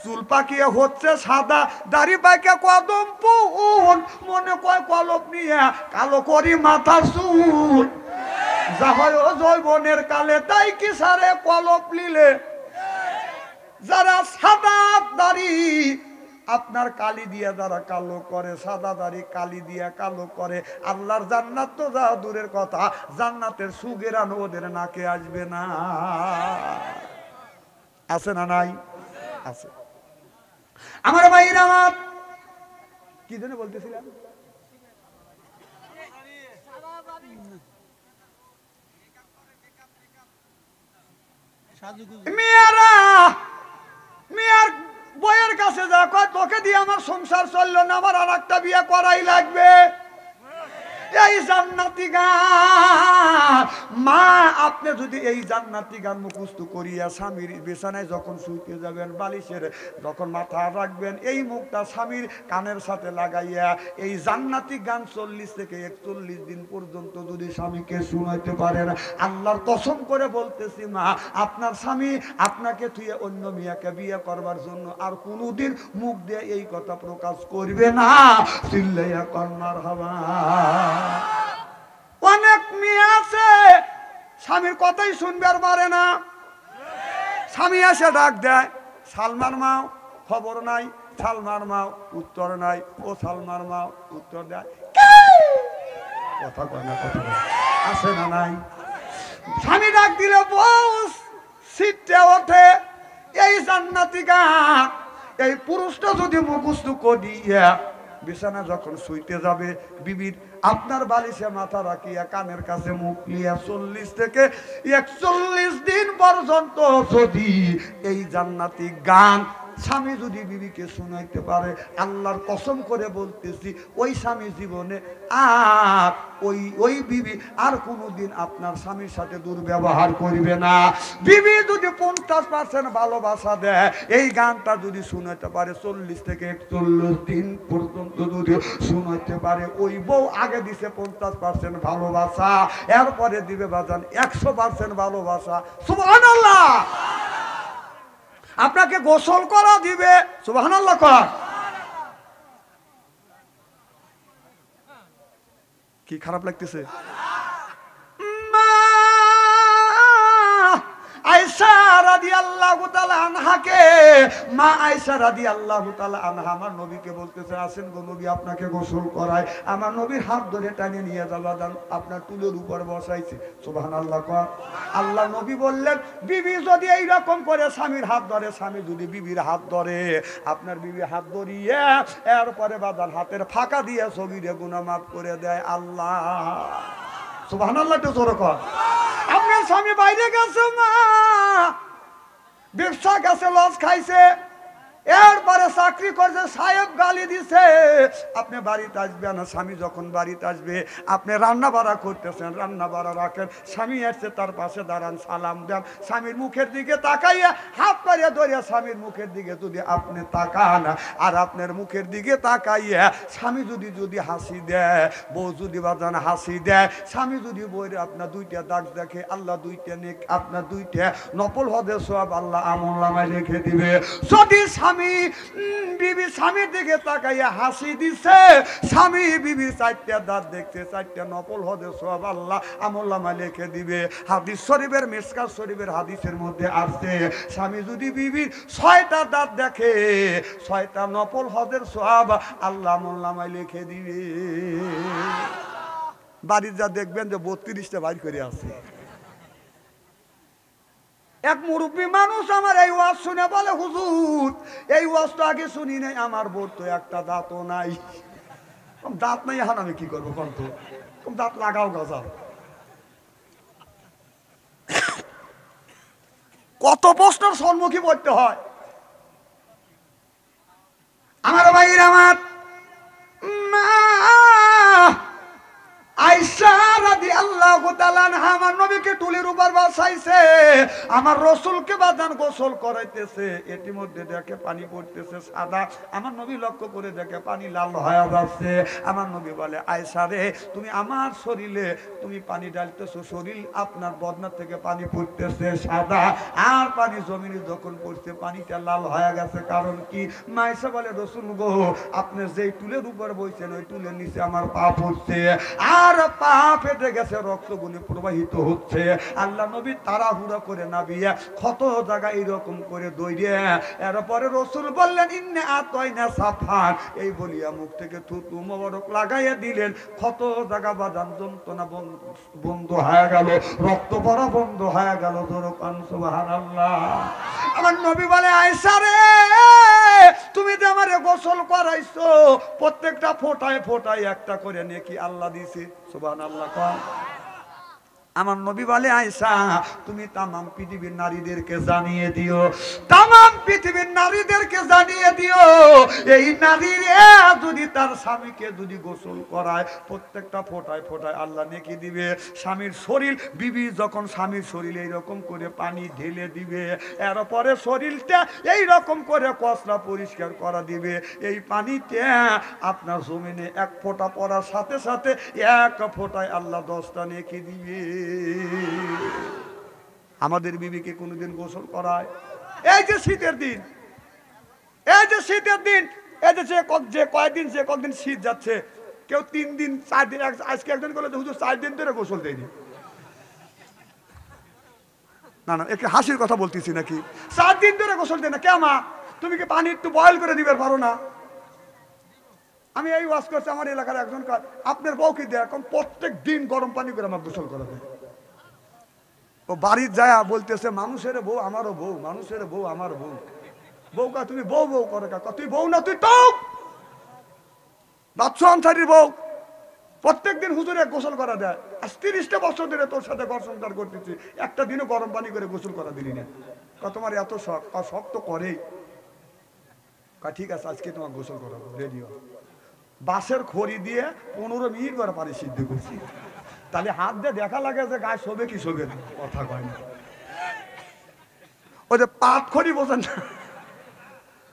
চুল পাকিয়ে হচ্ছে সাদা, দাড়ি পাইকে কদম ফুল, মনে কয় কলপ নিয়ে কালো করি মাথা চুল। যা হয় ও জৈবনের কালে তাই কি সারে কলপ নিলে। যারা সাদা দাড়ি আপনার কালি দিয়ে যারা কালো করে, সাদা দাড়ি কালি দিয়ে কালো করে, আল্লাহর জান্নাত তো যা দূরের কথা, জান্নাতের সুগেরান ওদের নাকে আসবে না। আছে না নাই? আছে। আমার ভাইরা, আমার কি জন্য বলতেছিলাম? মেয়েরা মেয়ের বইয়ের কাছে যা কয় তোকে দিয়ে আমার সংসার চললো না, আমার আর একটা বিয়ে করাই লাগবে। এই জান্নাতি গান মা, আপনি যদি এই জান্নাতি গান মুখস্থ করিয়া স্বামীর বিছানায় যখন শুইতে যাবেন, বালিশের যখন মাথা রাখবেন, এই মুখটা স্বামীর কানের সাথে লাগাইয়া এই জান্নাতি গান 40 থেকে 41 দিন পর্যন্ত যদি স্বামীকে শুনাইতে পারেন, আল্লাহর কসম করে বলতেছি মা, আপনার স্বামী আপনাকে থুয়ে অন্য মেয়েকে বিয়ে করবার জন্য আর কোনোদিন মুখ দিয়ে এই কথা প্রকাশ করবে না। চিল্লাইয়া কন্যার হবা। অনেক মেয়ে আছে স্বামীর কথাই শুনবে আর পারে না। স্বামী এসে ডাক দেয়, সালমার মাও, খবর নাই। সালমার মাও উত্তর নাই। ও সালমার মাও উত্তর দেয়, কথা কয় না। কথা আছে না নাই? স্বামী ডাক দিলে বউ সিটে ওঠে। এই জান্নাতি গান এই পুরুষটা যদি মুখস্থ করিয়া বিছানা যখন শুইতে যাবে, বিবির আপনার বালিশে মাথা রাখিয়া কানের কাছে মুখ নিয়ে 40 থেকে 41 দিন পর্যন্ত যদি এই জান্নাতি গান স্বামী যদি বিবিকে শোনাইতে পারে, আল্লাহর কসম করে বলতেছি ওই স্বামী জীবনে আর ওই বিবি আর কোনোদিন আপনার স্বামীর সাথে দুর্ব্যবহার করবে না। বিবি যদি 50% ভালোবাসা দেয়, এই গানটা যদি শোনাইতে পারে 40 থেকে 41 দিন পর্যন্ত যদি শোনাইতে পারে, ওই বউ আগে দিছে 50% ভালোবাসা, এরপরে দিবে বাজান 100% ভালোবাসা। সুবহানাল্লাহ। আপনাকে গোসল করা দিবে। সুবহানাল্লাহ কর। কি খারাপ লাগতেছে? মা আয়েশা রাদিয়াল্লাহু রাদিয়াল্লাহু তাআলা আনহাকে, মা আয়েশা রাদিয়াল্লাহু তাআলা আনহা আমার নবীকে বলতেছে, আসেন গো নবী আপনাকে গোসল করায়। আমার নবীর হাত ধরে টানে নিয়ে যাবাদান আপনার টুলের উপর বসাইছে। সুবহানাল্লাহ। আল্লাহ নবী বললেন, বিবি যদি এইরকম করে স্বামীর হাত ধরে, স্বামী যদি বিবির হাত ধরে, আপনার বিবি হাত ধরিয়ে এরপরে বাদান হাতের ফাঁকা দিয়ে সগীরে গুনাহ মাফ করে দেয় আল্লাহ। সুবহানাল্লাহ। তো জোরে কর। আপনার স্বামী বাইরে গেছে, মা ব্যবসা গেছে, লস খাইছে, এরপরে চাকরি করছে, সাহেব গালি দিছে, আপনি বাড়িতে আসবেন। স্বামী যখন বাড়িতে আসবে, আপনি রান্না বাড়া করতেছেন, রান্না বাড়া রাখেন, স্বামী আসছে তার পাশে দাঁড়ান, সালাম দেন, স্বামীর মুখের দিকে তাকাইয়া হাত পাড়িয়া ধরিয়া স্বামীর মুখের দিকে যদি আপনি তাকান, আর আপনার মুখের দিকে তাকাইয়া স্বামী যদি হাসি দেয়, বউ যদি বাজান হাসি দেয়, স্বামী যদি বইরে আপনার দুইটা দাগ দেখে, আল্লাহ দুইটা নেক আপনার দুইটা নফল হদে সব আল্লাহ আমলনামায় রেখে দিবে। যদি বিবি স্বামীর দিকে তাকাইয়া হাসি দিছে, স্বামী বিবি চারটা দাঁত দেখতে, চারটা নফল হদে সব আল্লাহ আমলনামায় লিখে দিবে। হাদিস শরীফের, মিশকাত শরীফের হাদিসের মধ্যে আসছে, স্বামী যদি বিবির 6টা দাঁত দেখে, 6টা নফল হদের সব আল্লাহ আমলনামায় লিখে দিবে। বাড়ির যা দেখবেন যে 32টা বাইর করে আছে। এক মুরব্বী মানুষ আমার এই ওয়াজ শুনে বলে, হুজুর এই ওয়াজ তো আগে শুনি নাই, আমার বোর তো একটা দাঁতও নাই। দাঁত নাই, এখন আমি কি করবো? কন্ত দাঁত লাগাও গাজাও। কত প্রশ্নের সম্মুখীন পড়তে হয় আমার ভাইয়ের। আমার আয়েশা রাদিয়াল্লাহু তাআলা আনহা আমার নবীকে টুলের উপর বসাইছে, আমার রাসূলকে বাদান গোসল করাইতেছে, এটির মধ্যে দেখে পানি পড়তেছে সাদা, আমার নবী লক্ষ্য করে দেখে পানি লাল হয়ে যাচ্ছে। আমার নবী বলে, আয়েশা রে, তুমি আমার শরীরে তুমি পানি ঢালতেছো, শরীর আপনার বদনা থেকে পানি পড়তেছে সাদা, আর পানি জমিনে যখন পড়ছে পানিটা লাল হয়ে গেছে, কারণ কি? আয়েশা বলে, রাসূল গো, আপনি যেই টুলের উপর বইছেন ওই টুলের নিচে আমার পা পড়ছে, আর পা ফেটে গেছে, রক্তগুলি প্রবাহিত হচ্ছে। আল্লাহ নবী তাড়াহুড়া করে নাবিয়া কত জায়গা এইরকম করে দৌড়ে, এরপরে রাসূল বললেন, ইন্নে আতাইনা সাফান, এই বলিয়া মুখ থেকে থুতু মোবারক লাগাইয়া দিলেন, কত জায়গা বাদাম যন্ত্রণা বন্ধ হয়ে গেল, রক্ত পড়া বন্ধ হয়ে গেল। দরকান সুবহানাল্লাহ। আমার নবী বলে, আয়েশা রে, তুমি যে আমারে গোসল করাইছো, প্রত্যেকটা ফোঁটায় ফোঁটায় একটা করে নেকি আল্লাহ দিছে। সুবহানাল্লাহ। আমার নবী বলে, আয়েশা তুমি তামাম পৃথিবীর নারীদেরকে জানিয়ে দিও, তামাম পৃথিবীর নারীদেরকে জানিয়ে দিও, এই নারীরা যদি তার স্বামীকে যদি গোসল করায়, প্রত্যেকটা ফোঁটায় ফোঁটায় আল্লাহ নেকি দিবে। স্বামীর শরীর, বিবি যখন স্বামীর শরীরে এইরকম করে পানি ঢেলে দিবে, এরপরে শরীরটা এইরকম করে কচরা পরিষ্কার করা দিবে, এই পানিতে আপনার জমিনে এক ফোঁটা পড়ার সাথে সাথে এক ফোঁটায় আল্লাহ 10টা নেকি দিবে। আমাদের বিবিকে কোনোদিন গোসল করায়? এই যে শীতের দিন, এই যে শীতের দিন, এই যে কয়েকদিন, যে কয়েকদিন শীত যাচ্ছে, কেউ 3 দিন 4 দিন, আজকে একজন বলে হুজুর 4 দিন ধরে গোসল দেয়নি। না না, একটু হাসির কথা বলতেছি নাকি? 4 দিন ধরে গোসল দেয় না কে? মা তুমি কি পানি একটু বয়েল করে দিবে পারো না? আমি এই ওয়াজ করছি, আমার এলাকার একজন আপনার বউকে দেয়, এখন প্রত্যেক দিন গরম পানি করে আমার গোসল করা দেয়। ও বাড়ির যায় বলতেছে, মানুষের বউ আমারও বউ, মানুষের বউ আমার বউ। বউ কা তুমি বউ বউ করে কা? তুই বউ না, তুই তো বাদশাহ আনসারীর বউ। প্রত্যেক দিন হুজুরে গোসল করা দেয়। আজ 30টা বছর ধরে তোর সাথে ঘর সংসার করতেছি, একটা দিনও গরম পানি করে গোসল করা দিলি না। তোমার এত শখ? শখ তো করেই। ঠিক আছে, আজকে তোমার গোসল করাবো, রেডিও। বাঁশের খড়ি দিয়ে 15 মিনিট করে পানি সিদ্ধ করছি, তাহলে হাত দিয়ে দেখা লাগে যে গায়ে শোবে কি শোবে না, কথা কয় না। ওই যে পাত খড়ি বোঝেন না,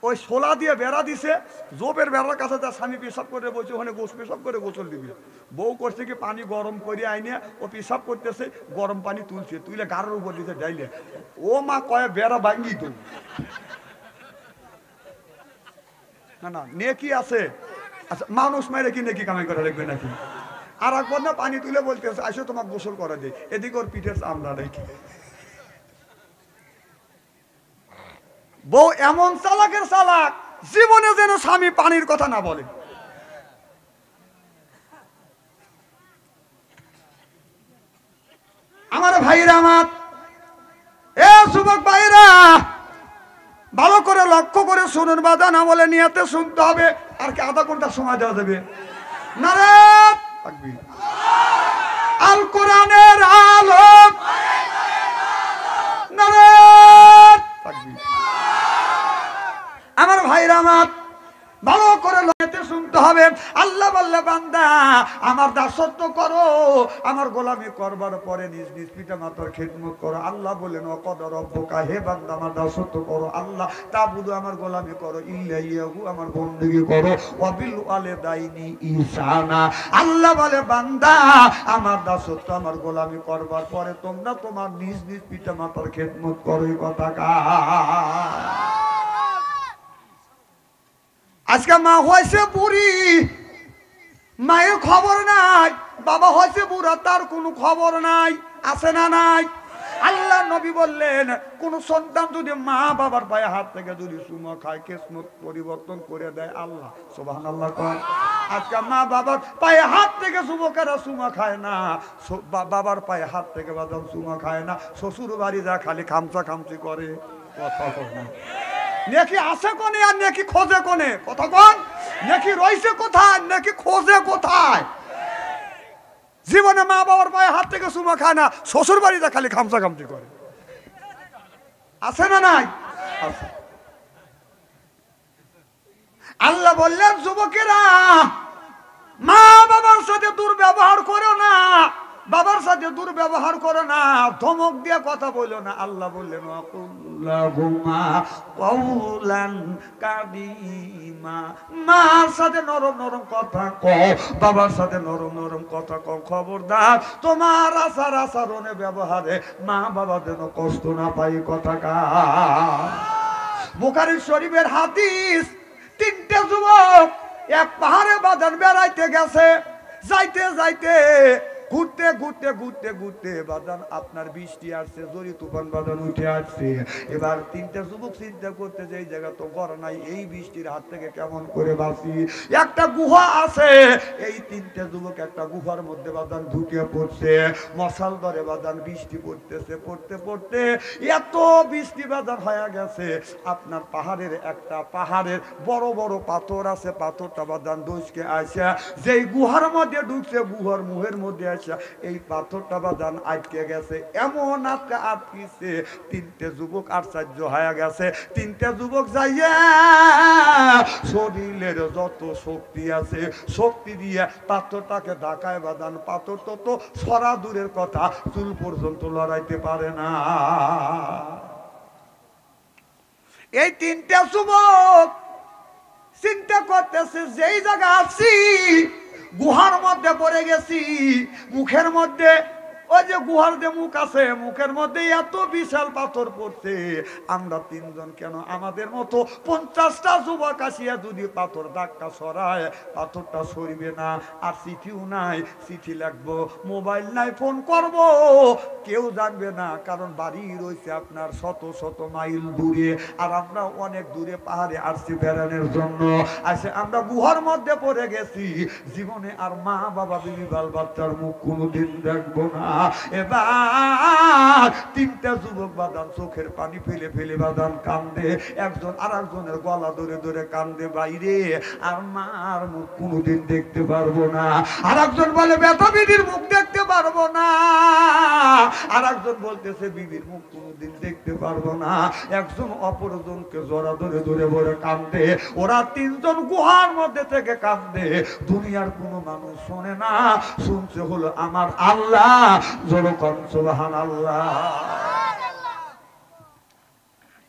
ওই শোলা দিয়ে বেড়া দিছে, জোবের বেড়ার কাছে তার স্বামী পেশাব করে বসে, ওখানে পেশাব করে গোসল দিবি। বউ করছে কি, পানি গরম করে আইনে ও পেশাব করতেছে, গরম পানি তুলছে, তুলে গাড়ের উপর দিতে ডাইলে, ও মা কয়ে বেড়া ভাঙ্গি তো। না না, নেকি আছে। আচ্ছা, মানুষ মেরে কি নেকি কামাই করা লাগবে নাকি? আর একবার না পানি তুলে বলতেছে, আসো তোমাকে গোসল করা দেয়, এদিকে ওর পিঠের চামড়া রেখে। বউ এমন চালাকের চালাক, জীবনে যেন স্বামী পানির কথা না বলে। আমার ভাইরা, আমার এ যুবক ভাইরা, ভালো করে লক্ষ্য করে শুনুন বাজান, আমলে নিয়াতে শুনতে হবে। আর কি আধা ঘন্টা সময় দেওয়া যাবে? নারে তাকবীর। আল কোরআনের আলো, নারে তাকবীর। আমার ভাইরা, আমার ভালো করে লক্ষ্য শুনতে হবে। আল্লাহ বললে বান্দা আমার দাসত্ব করো, আমার গোলামি করবার পরে নিজ নিজ পিতা মাতার খেদমত করো। আল্লাহ বলেন ওয়াকাদা রাব্বুকা, হে বান্দা আমার দাসত্ব করো, আল্লাহ তাবুদু আমার গোলামি করো, ইল্লা ইয়াহু আমার বندگی করো, ওয়াবিল ওয়ালিদাইনি ইহসানা। আল্লাহ বলে বান্দা আমার দাসত্ব আমার গোলামি করবার পরে তোমরা তোমার নিজ নিজ পিতা মাতার খেদমত করো। এই কথা কার? আজকে মা হয়েছে বুড়ি, মায়ের খবর নাই, বাবা হয়েছে বুড়া, তার কোনো খবর নাই, আছে না নাই? আল্লাহ নবী বললেন কোন সন্তান যদি মা বাবার পায়ে হাত থেকে যদি চুমা খায়, কিসমত পরিবর্তন করে দেয় আল্লাহ। সুবহানাল্লাহ কয়। আজকে মা বাবার পায়ে হাত থেকে যুবকেরা চুমা খায় না, বাবার পায়ে হাত থেকে বাদাম চুমা খায় না, শ্বশুর বাড়ি যা খালি খামচা খামচি করে। কথা কয় না, নেকি আছে কোনে আর নেকি খোঁজে কোনে? কথা কোন? নেকি রইছে কোথায়, নেকি খোঁজে কোথায়? জীবনে মা বাবার পায়ে হাত থেকে চুমা খায় না, শ্বশুর বাড়িতে খালি খামচা খামচি করে। আছে না নাই? আছে। আল্লাহ বললেন যুবকেরা মা বাবার সাথে দুর্ব্যবহার করো না, বাবার সাথে দুর্ব্যবহার করো না, ধমক দিয়ে কথা বলো না। আল্লাহ বললেন ওয়াকুল্লাহুমা কাউলান কারীমা, মার সাথে নরম নরম কথা কও, বাবার সাথে নরম নরম কথা কও। খবরদার তোমার আচার আচরণে ব্যবহারে মা বাবা যেন কষ্ট না পাই। কথা কার? বুখারী শরীফের হাদিস। তিনটে যুবক এক পাহাড়ে বাজার বেড়াইতে গেছে, যাইতে যাইতে ঘুরতে ঘুরতে ঘুরতে ঘুরতে বাদান আপনার বৃষ্টি আসছে, জরি তুফান বাদান উঠে আসছে। এবার তিনটা যুবক চিন্তা করতে যে এই জায়গা তো ঘর নাই, এই বৃষ্টির হাত থেকে কেমন করে বাঁচি। একটা গুহা আছে, এই তিনটা যুবক একটা গুহার মধ্যে বাদান ঢুকে পড়ছে, মশাল ধরে বাদান বৃষ্টি পড়তেছে, পড়তে পড়তে এত বৃষ্টি বাদান হয়ে গেছে আপনার পাহাড়ের একটা পাহাড়ের বড় বড় পাথর আছে, পাথরটা বাদান ডুসকে আসে যেই গুহার মধ্যে ঢুকছে, গুহার মুহের মধ্যে এই পাথরটা বাদান আটকে গেছে। এমন আটকিছে তিনটে যুবক আশ্চর্য হয়ে গেছে। তিনটে যুবক যাইয়া শরীরের যত শক্তি আছে শক্তি দিয়ে পাথরটাকে ঢাকায় বাদান, পাথর তো সরা দূরের কথা, চুল পর্যন্ত লড়াইতে পারে না। এই তিনটা যুবক চিন্তা করতেছে যেই জায়গা আছি গুহার মধ্যে পড়ে গেছি, মুখের মধ্যে ওই যে গুহার যে মুখ আছে, মুখের মধ্যে এত বিশাল পাথর পড়ছে। আমরা তিনজন কেন, আমাদের মতো 50টা যুবক আসিয়া যদি পাথর ধাক্কা সরায়, পাথরটা সরিবে না। আর চিঠিও নাই, চিঠি লাগবো, মোবাইল নাই, ফোন করব কেউ জানবে না, কারণ বাড়ি রয়েছে আপনার শত শত মাইল দূরে, আর আমরা অনেক দূরে পাহাড়ে আসছি বেড়ানোর জন্য। আসে আমরা গুহার মধ্যে পড়ে গেছি, জীবনে আর মা বাবা বিবি বাল বাচ্চার মুখ কোনোদিন দেখবো না। এবার তিনটা যুবক বাদান চোখের পানি ফেলে ফেলে বাদান কান্দে, একজন আর একজনের গলা ধরে ধরে কান্দে, বাইরে আর মার মুখ কোনোদিন দেখতে পারবো না। আর একজন বলে বেটা বিবির মুখ দেখতে পারবো না, আর একজন বলতেছে বিবির মুখ কোনোদিন দেখতে পারবো না। একজন অপরজনকে জড়া ধরে ধরে ভরে কান্দে। ওরা তিনজন গুহার মধ্যে থেকে কান্দে। দুনিয়ার কোনো মানুষ শোনে না, শুনছে হলো আমার আল্লাহ। সুবহানাল্লাহ।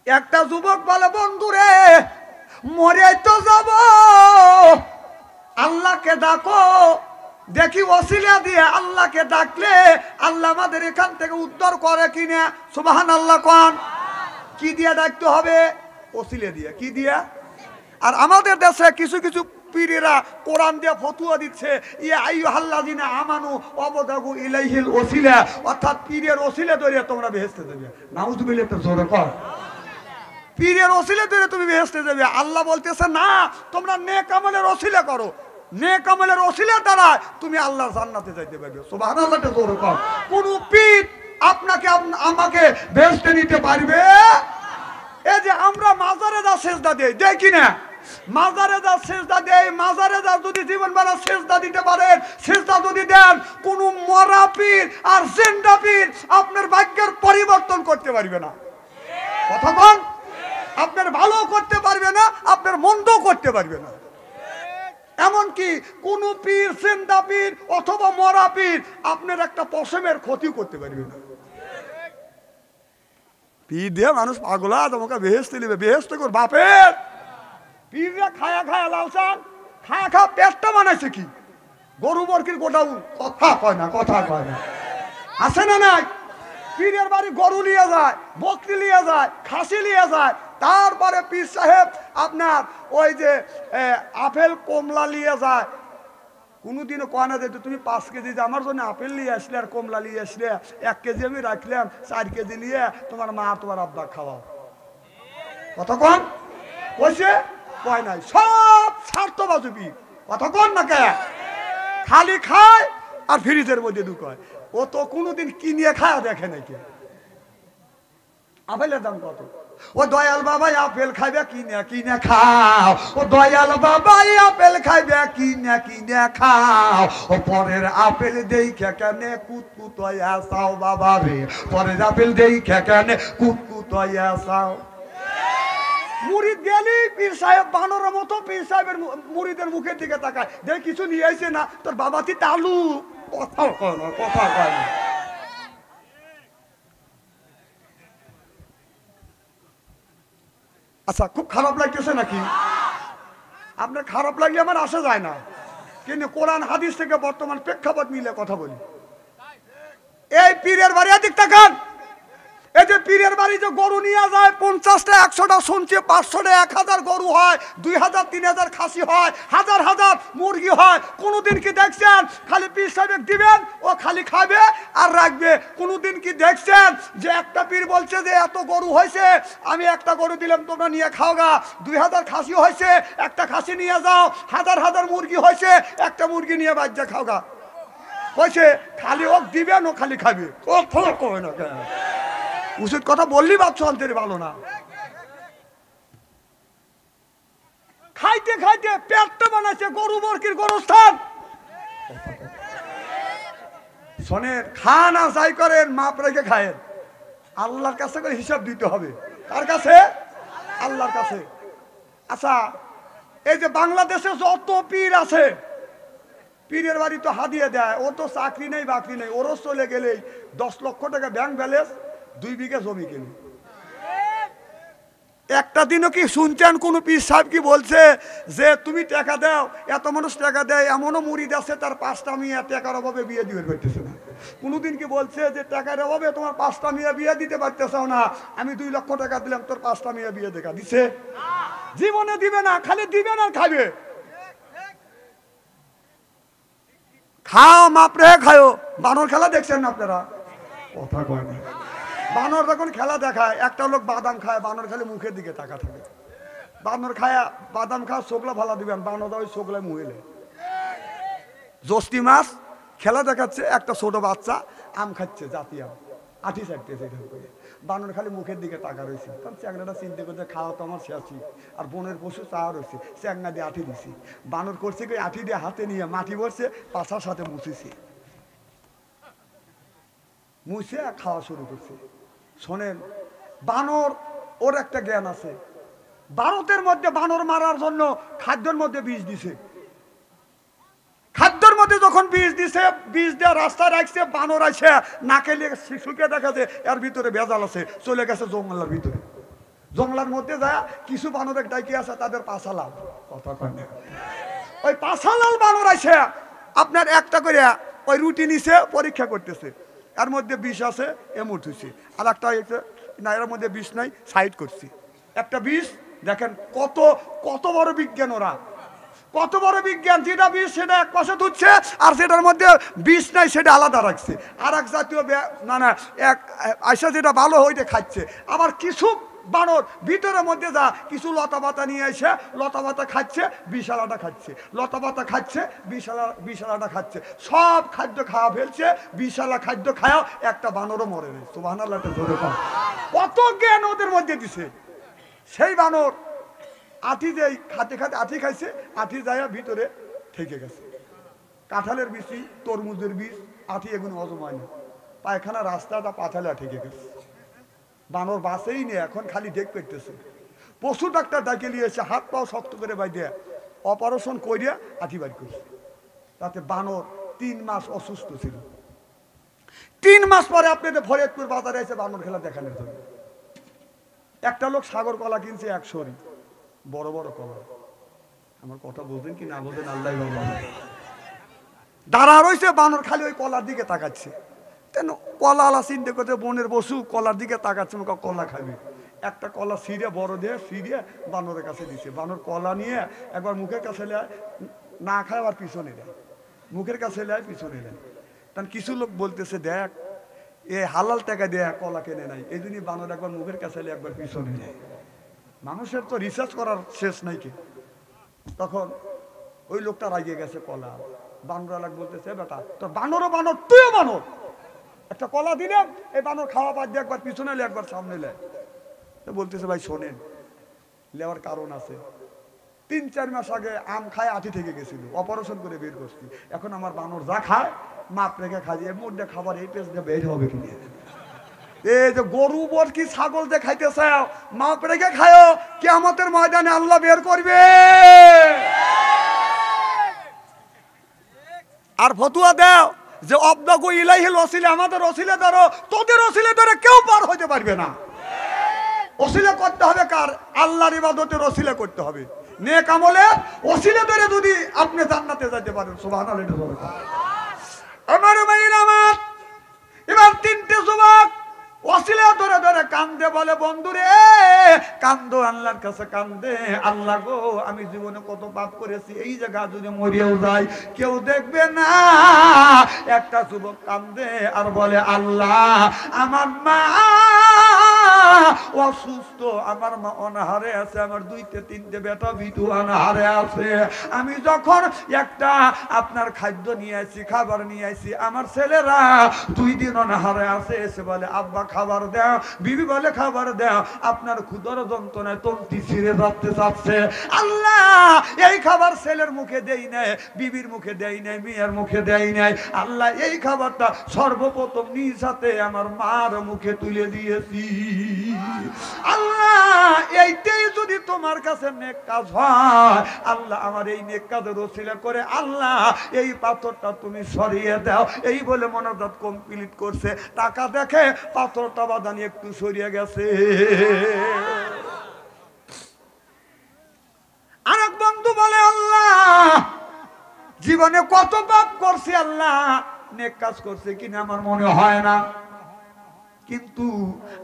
একটা যুবক বলে বন্ধুরে মরে তো যাব, আল্লাহকে ডাকো, দেখি ওসিলা দিয়ে আল্লাহকে ডাকলে আল্লাহ আমাদের এখান থেকে উদ্ধার করে কিনা। সুবহানাল্লাহ কোন? কি দিয়ে ডাকতে হবে? ওসিলা দিয়ে। কি দিয়ে? আর আমাদের দেশে কিছু কিছু পীরেরা কোরআন দিয়ে ফতুয়া দিচ্ছে, ইয়া আইয়ুহাল্লাযিনা আমানু ওয়াবতাগু ইলাইহিল ওসিলা, অর্থাৎ পীরের ওসিলা ধরে তোমরা বেহেশতে যাবে। নাউযুবিল্লাহ, তো জোরে কর। পীরের ওসিলা ধরে তুমি বেহেশতে যাবে। আল্লাহ বলতেছে না, তোমরা নেক আমলের ওসিলা করো, নেক আমলের ওসিলা দ্বারা তুমি আল্লাহর জান্নাতে যাইতে পারবে। সুবহানাল্লাহ। কোন পীর আপনাকে আমাকে বেহেশতে নিতে পারবে? এই যে আমরা মাজারে যা সেজদা দেই, দেই কিনা? মাজারে যা সেজদা দেই, মাজারে যা যদি জীবন বেলা সেজদা দিতে পারেন, সেজদা যদি দেন, কোন মরা পীর আর জিন্দা পীর আপনার ভাগ্যের পরিবর্তন করতে পারবে না। কথা বল, আপনার ভালো করতে পারবে না, আপনার মন্দ করতে পারবে না। এমনকি কোন পীর, জিন্দা পীর অথবা মরা পীর আপনার একটা পশমের ক্ষতি করতে পারবে না। পীর দিয়ে মানুষ পাগলা, তোমাকে বেহেশতে নেবে, বেহেশতে কর বাপের। পীররা খায়া খায়া লালসান, খায়া খা পেটটা বানাইছে কি? গরু বর্কির গোটাও কথা কয় না, কথা কয় না, আছে না নাই? পীরের বাড়ি গরু নিয়ে যায়, বকরি নিয়ে যায়, খাসি নিয়ে যায়। তারপরে পীর সাহেব আপনার ওই যে আপেল কমলা নিয়ে যায়। কোনোদিনও কয় না যে তুমি 5 কেজি যে আমার জন্য আপেল নিয়ে আসলে আর কমলা নিয়ে আসলে, 1 কেজি আমি রাখলাম, 4 কেজি নিয়ে তোমার মা তোমার আব্বা খাওয়াও। কতক্ষণ কইছে? কয় নাই। সব স্বার্থবাদী পীর। কতক্ষণ না কে? খালি খায় আর ফ্রিজের মধ্যে ঢুকায়। ও তো কোনোদিন কিনে খায় দেখে নাকি। আপেলের দাম কত? ও দয়াল বাবাই আপেল খাইবে কিনে কিনে খাও, ও দয়াল বাবাই আপেল খাইবে কিনে কিনে খাও, ও পরের আপেল দেখে কেনে কুতকুত হইয়া চাও বাবা রে, পরের আপেল দেখে কেনে কুতকুত হইয়া চাও। মুরিদ গেলি পীর সাহেব বানরের মতো পীর সাহেবের মুরিদের মুখের দিকে তাকায়, দেখ কিছু নিয়ে আইছে না, তোর বাবাতি তালু। কথা কয় না, কথা কয় না। আচ্ছা, খুব খারাপ লাগতেছে নাকি? আপনার খারাপ লাগলে আমার আসা যায় না, কিন্তু কোরআন হাদিস থেকে বর্তমান প্রেক্ষাপট মিলে কথা বলি। এই পীরের বাড়ি দিক তাকান, এই যে পীরের বাড়ি যে গরু নিয়ে যায় 50টা 100টা শুনছে, 500টা 1000 গরু হয়, 2000 3000 খাসি হয়, হাজার হাজার মুরগি হয়। কোনোদিন কি দেখছেন খালি পীর সাহেব দিবেন, ও খালি খাবে আর রাখবে? কোনোদিন কি দেখছেন যে একটা পীর বলছে যে এত গরু হয়েছে, আমি একটা গরু দিলাম তোমরা নিয়ে খাও গা, 2000 খাসি হয়েছে, একটা খাসি নিয়ে যাও, হাজার হাজার মুরগি হয়েছে, একটা মুরগি নিয়ে বাজ্যা খাও গা? হয়েছে? খালি ও দিবেন, ও খালি খাবে। ও ফলো করে না কেন? উচিত কথা বললি বাচ্চা আনতে ভালো না। খাইতে খাইতে পেটটা বানাইছে গরু বর্কির গোরস্থান। শোনেন, খান আর যাই করেন মাপ রেখে খায়েন। আল্লাহর কাছে করে হিসাব দিতে হবে। কার কাছে? আল্লাহর কাছে। আচ্ছা, এই যে বাংলাদেশে যত পীর আছে, পীরের বাড়ি তো হাদিয়ে দেয়। ও তো চাকরি নেই বাকরি নেই, ওরও চলে গেলেই 10 লক্ষ টাকা ব্যাংক ব্যালেন্স, 2 বিঘা জমি কিনে। একটা দিনও কি শুনছেন কোন পীর সাহেব কি বলছে যে তুমি টাকা দাও, এত মানুষ টাকা দেয়, এমনও মুরিদ আছে তার 5টা মেয়ে টাকার অভাবে বিয়ে দিতে পারতেছে না? কোনোদিন কি বলছে যে টাকার অভাবে তোমার 5টা মেয়ে বিয়ে দিতে পারতেছাও না, আমি 2 লক্ষ টাকা দিলাম তোর 5টা মেয়ে বিয়ে দেখা দিছে? জীবনে দিবে না, খালি দিবে না খাবে। খাও মাপরে খাও। বানর খেলা দেখছেন না আপনারা? কথা কয় না। বানর যখন খেলা দেখায়, একটা লোক বাদাম খায়, বানর খালি মুখের দিকে তাকা থাকে। বানর খায় বাদাম খায়, চোখলা ভালা দিবেন, বানর ওই চোখলায় মুহেলে। জস্তি মাছ খেলা দেখাচ্ছে, একটা ছোট বাচ্চা আম খাচ্ছে, জাতি আম, আঠি চাটতেছে। বানর খালি মুখের দিকে তাকা রয়েছে। কারণ চ্যাংড়াটা চিনতে করছে, খাওয়া তো আমার শেষই, আর বনের পশু চাওয়া রয়েছে, চ্যাংড়া দিয়ে আঠি দিছি। বানর করছে কি, আঠি দিয়ে হাতে নিয়ে মাটি ভরছে, পাছার সাথে মুছেছে, মুছে খাওয়া শুরু করছে। শোনেন, বানর ওর একটা জ্ঞান আছে। ভারতের মধ্যে বানর মারার জন্য খাদ্যের মধ্যে বিষ দিছে। খাদ্যের মধ্যে যখন বিষ দিছে, বিষ দেওয়া রাস্তা রাখছে, বানর আছে নাকে লেগে শিশুকে দেখা যায় এর ভিতরে ভেজাল আছে, চলে গেছে জঙ্গলের ভিতরে। জঙ্গলের মধ্যে যায় কিছু বানরের ডাইকে আছে, তাদের পাছালাল। কথা কয় না? ওই পাছালাল বানর আছে আপনার একটা করে ওই রুটি নিছে, পরীক্ষা করতেছে, এর মধ্যে বিষ আছে, এমন হয়েছে। আর একটা না, এর মধ্যে বিষ নাই, সাইড করছি। একটা বিষ দেখেন কত কত বড় বিজ্ঞান, ওরা কত বড় বিজ্ঞান। যেটা বিষ সেটা এক পাশে ধুচ্ছে, আর সেটার মধ্যে বিষ নাই সেটা আলাদা রাখছে। আর এক জাতীয় না না এক আইসা যেটা ভালো ওইটা খাচ্ছে। আবার কিছু বানর ভিতরের মধ্যে যা কিছু লতা পাতা নিয়ে এসে লতা পাতা খাচ্ছে, বিশালাটা খাচ্ছে, লতা পাতা খাচ্ছে, বিশালাটা খাচ্ছে, সব খাদ্য খাওয়া ফেলছে, বিশালা খাদ্য খাওয়া একটা বানরও মরে নেই। সুবহানাল্লাহ, জোরে পান। কত জ্ঞান ওদের মধ্যে দিছে। সেই বানর আঠি যে খাতে খাতে আঠি খাইছে, আঠি যায় ভিতরে থেকে গেছে। কাঁঠালের বিচি, তরমুজের বীজ, আঠি এগুলো হজম হয় না, পায়খানা রাস্তাটা পাঠালে ঠেকে গেছে। বানর বাসেই নেই, এখন খালি ডেক পেতেছে। পশু ডাক্তার ডাকে নিয়ে এসে হাত পাও শক্ত করে বাইরে অপারেশন করিয়া আঠি বাড়ি করছে। তাতে বানর 3 মাস অসুস্থ ছিল। 3 মাস পরে আপনাদের ফরিদপুর বাজারে এসে বানর খেলা দেখানোর জন্য একটা লোক সাগর কলা কিনছে 100 বড় বড় কলা। আমার কথা বলছেন কি না বলছেন আল্লাহ দাঁড়া রয়েছে, বানর খালি ওই কলার দিকে তাকাচ্ছে। কেন কলা আলা চিন্তা করতে বনের বসু কলার দিকে তাকাচ্ছে, কলা খাবে। একটা কলা ছিঁড়ে বড় দিয়ে ছিঁড়ে বানরের কাছে দিচ্ছে। বানর কলা নিয়ে একবার মুখের কাছে নেয়, না খায় আবার পিছনে দেয়, মুখের কাছে নেয় পিছনে দেয়। কারণ কিছু লোক বলতেছে দেখ এ হালাল টাকা দেয় কলা কেনে নাই, এই জন্যই বানর একবার মুখের কাছে একবার পিছনে দেয়। মানুষের তো রিসার্চ করার শেষ নাই কে। তখন ওই লোকটা রাগিয়ে গেছে কলা। বানর লাগ বলতেছে বেটা তোর বানরও বানর তুইও বানর, একটা কলা দিলাম, এই বানর খাওয়া বাদ দিয়ে একবার পিছনে লে একবার সামনে লে। বলতেছে ভাই শোনেন, লেওয়ার কারণ আছে। 3-4 মাস আগে আম খায় আঠি থেকে গেছিল, অপারেশন করে বের করছি। এখন আমার বানর যা খায় মাপ রেখে খাই, এর মধ্যে খাবার এই পেজ দিয়ে বের হবে কিনে। এই যে গরু বর কি ছাগল যে খাইতে চাও মাপ রেখে খায়ও, কিয়ামতের ময়দানে আল্লাহ বের করবে। আর ফতুয়া দাও যে অবদাগু ইলাইহিল ওসিলা, আমাদের ওসিলা ধরো, তোদের ওসিলা ধরে কেউ পার হতে পারবে না। ওসিলা করতে হবে কার? আল্লাহর ইবাদতের ওসিলা করতে হবে, নেক আমলে ওসিলা ধরে যদি আপনি জান্নাতে যেতে পারেন। সুবহানাল্লাহ। আমার ভাইরা আমার, এবার 3টে যুবক ওসিলা ধরে ধরে কান্দে, বলে বন্ধুরে কান্দো, আল্লাহর কাছে কান্দে, আল্লাহ গো আমি জীবনে কত পাপ করেছি, এই জায়গা যদি মরিয়েও যাই কেউ দেখবে না। একটা যুবক কান্দে আর বলে আল্লাহ আমার মা অসুস্থ, আমার মা অনাহারে আছে, আমার 2-3টে বেটা বিটু অনাহারে আছে। আমি যখন একটা আপনার খাদ্য নিয়ে আসি, খাবার নিয়ে আসি, আমার ছেলেরা 2 দিন অনাহারে আছে, এসে বলে আব্বা খাবার দাও, বিবি বলে খাবার দাও, আপনার ক্ষুধার যন্ত্রণায় তন্তি ছিঁড়ে যাচ্ছে যাচ্ছে। আল্লাহ এই খাবার ছেলের মুখে দেই নাই, বিবির মুখে দেই নাই, মেয়ের মুখে দেই নাই, আল্লাহ এই খাবারটা সর্বপ্রথম নিজ হাতে আমার মার মুখে তুলে দিয়েছি। আল্লাহ এইটাই যদি তোমার কাছে নেক কাজ হয়, আল্লাহ আমার এই নেক কাজের ওসিলা করে আল্লাহ এই পাথরটা তুমি সরিয়ে দাও। এই বলে মোনাজাত কমপ্লিট করছে, টাকা দেখে পাথরটা বাদানি একটু সরিয়ে গেছে। আরেক বন্ধু বলে আল্লাহ জীবনে কত পাপ করছি, আল্লাহ নেক কাজ করছে কিনা আমার মনে হয় না, কিন্তু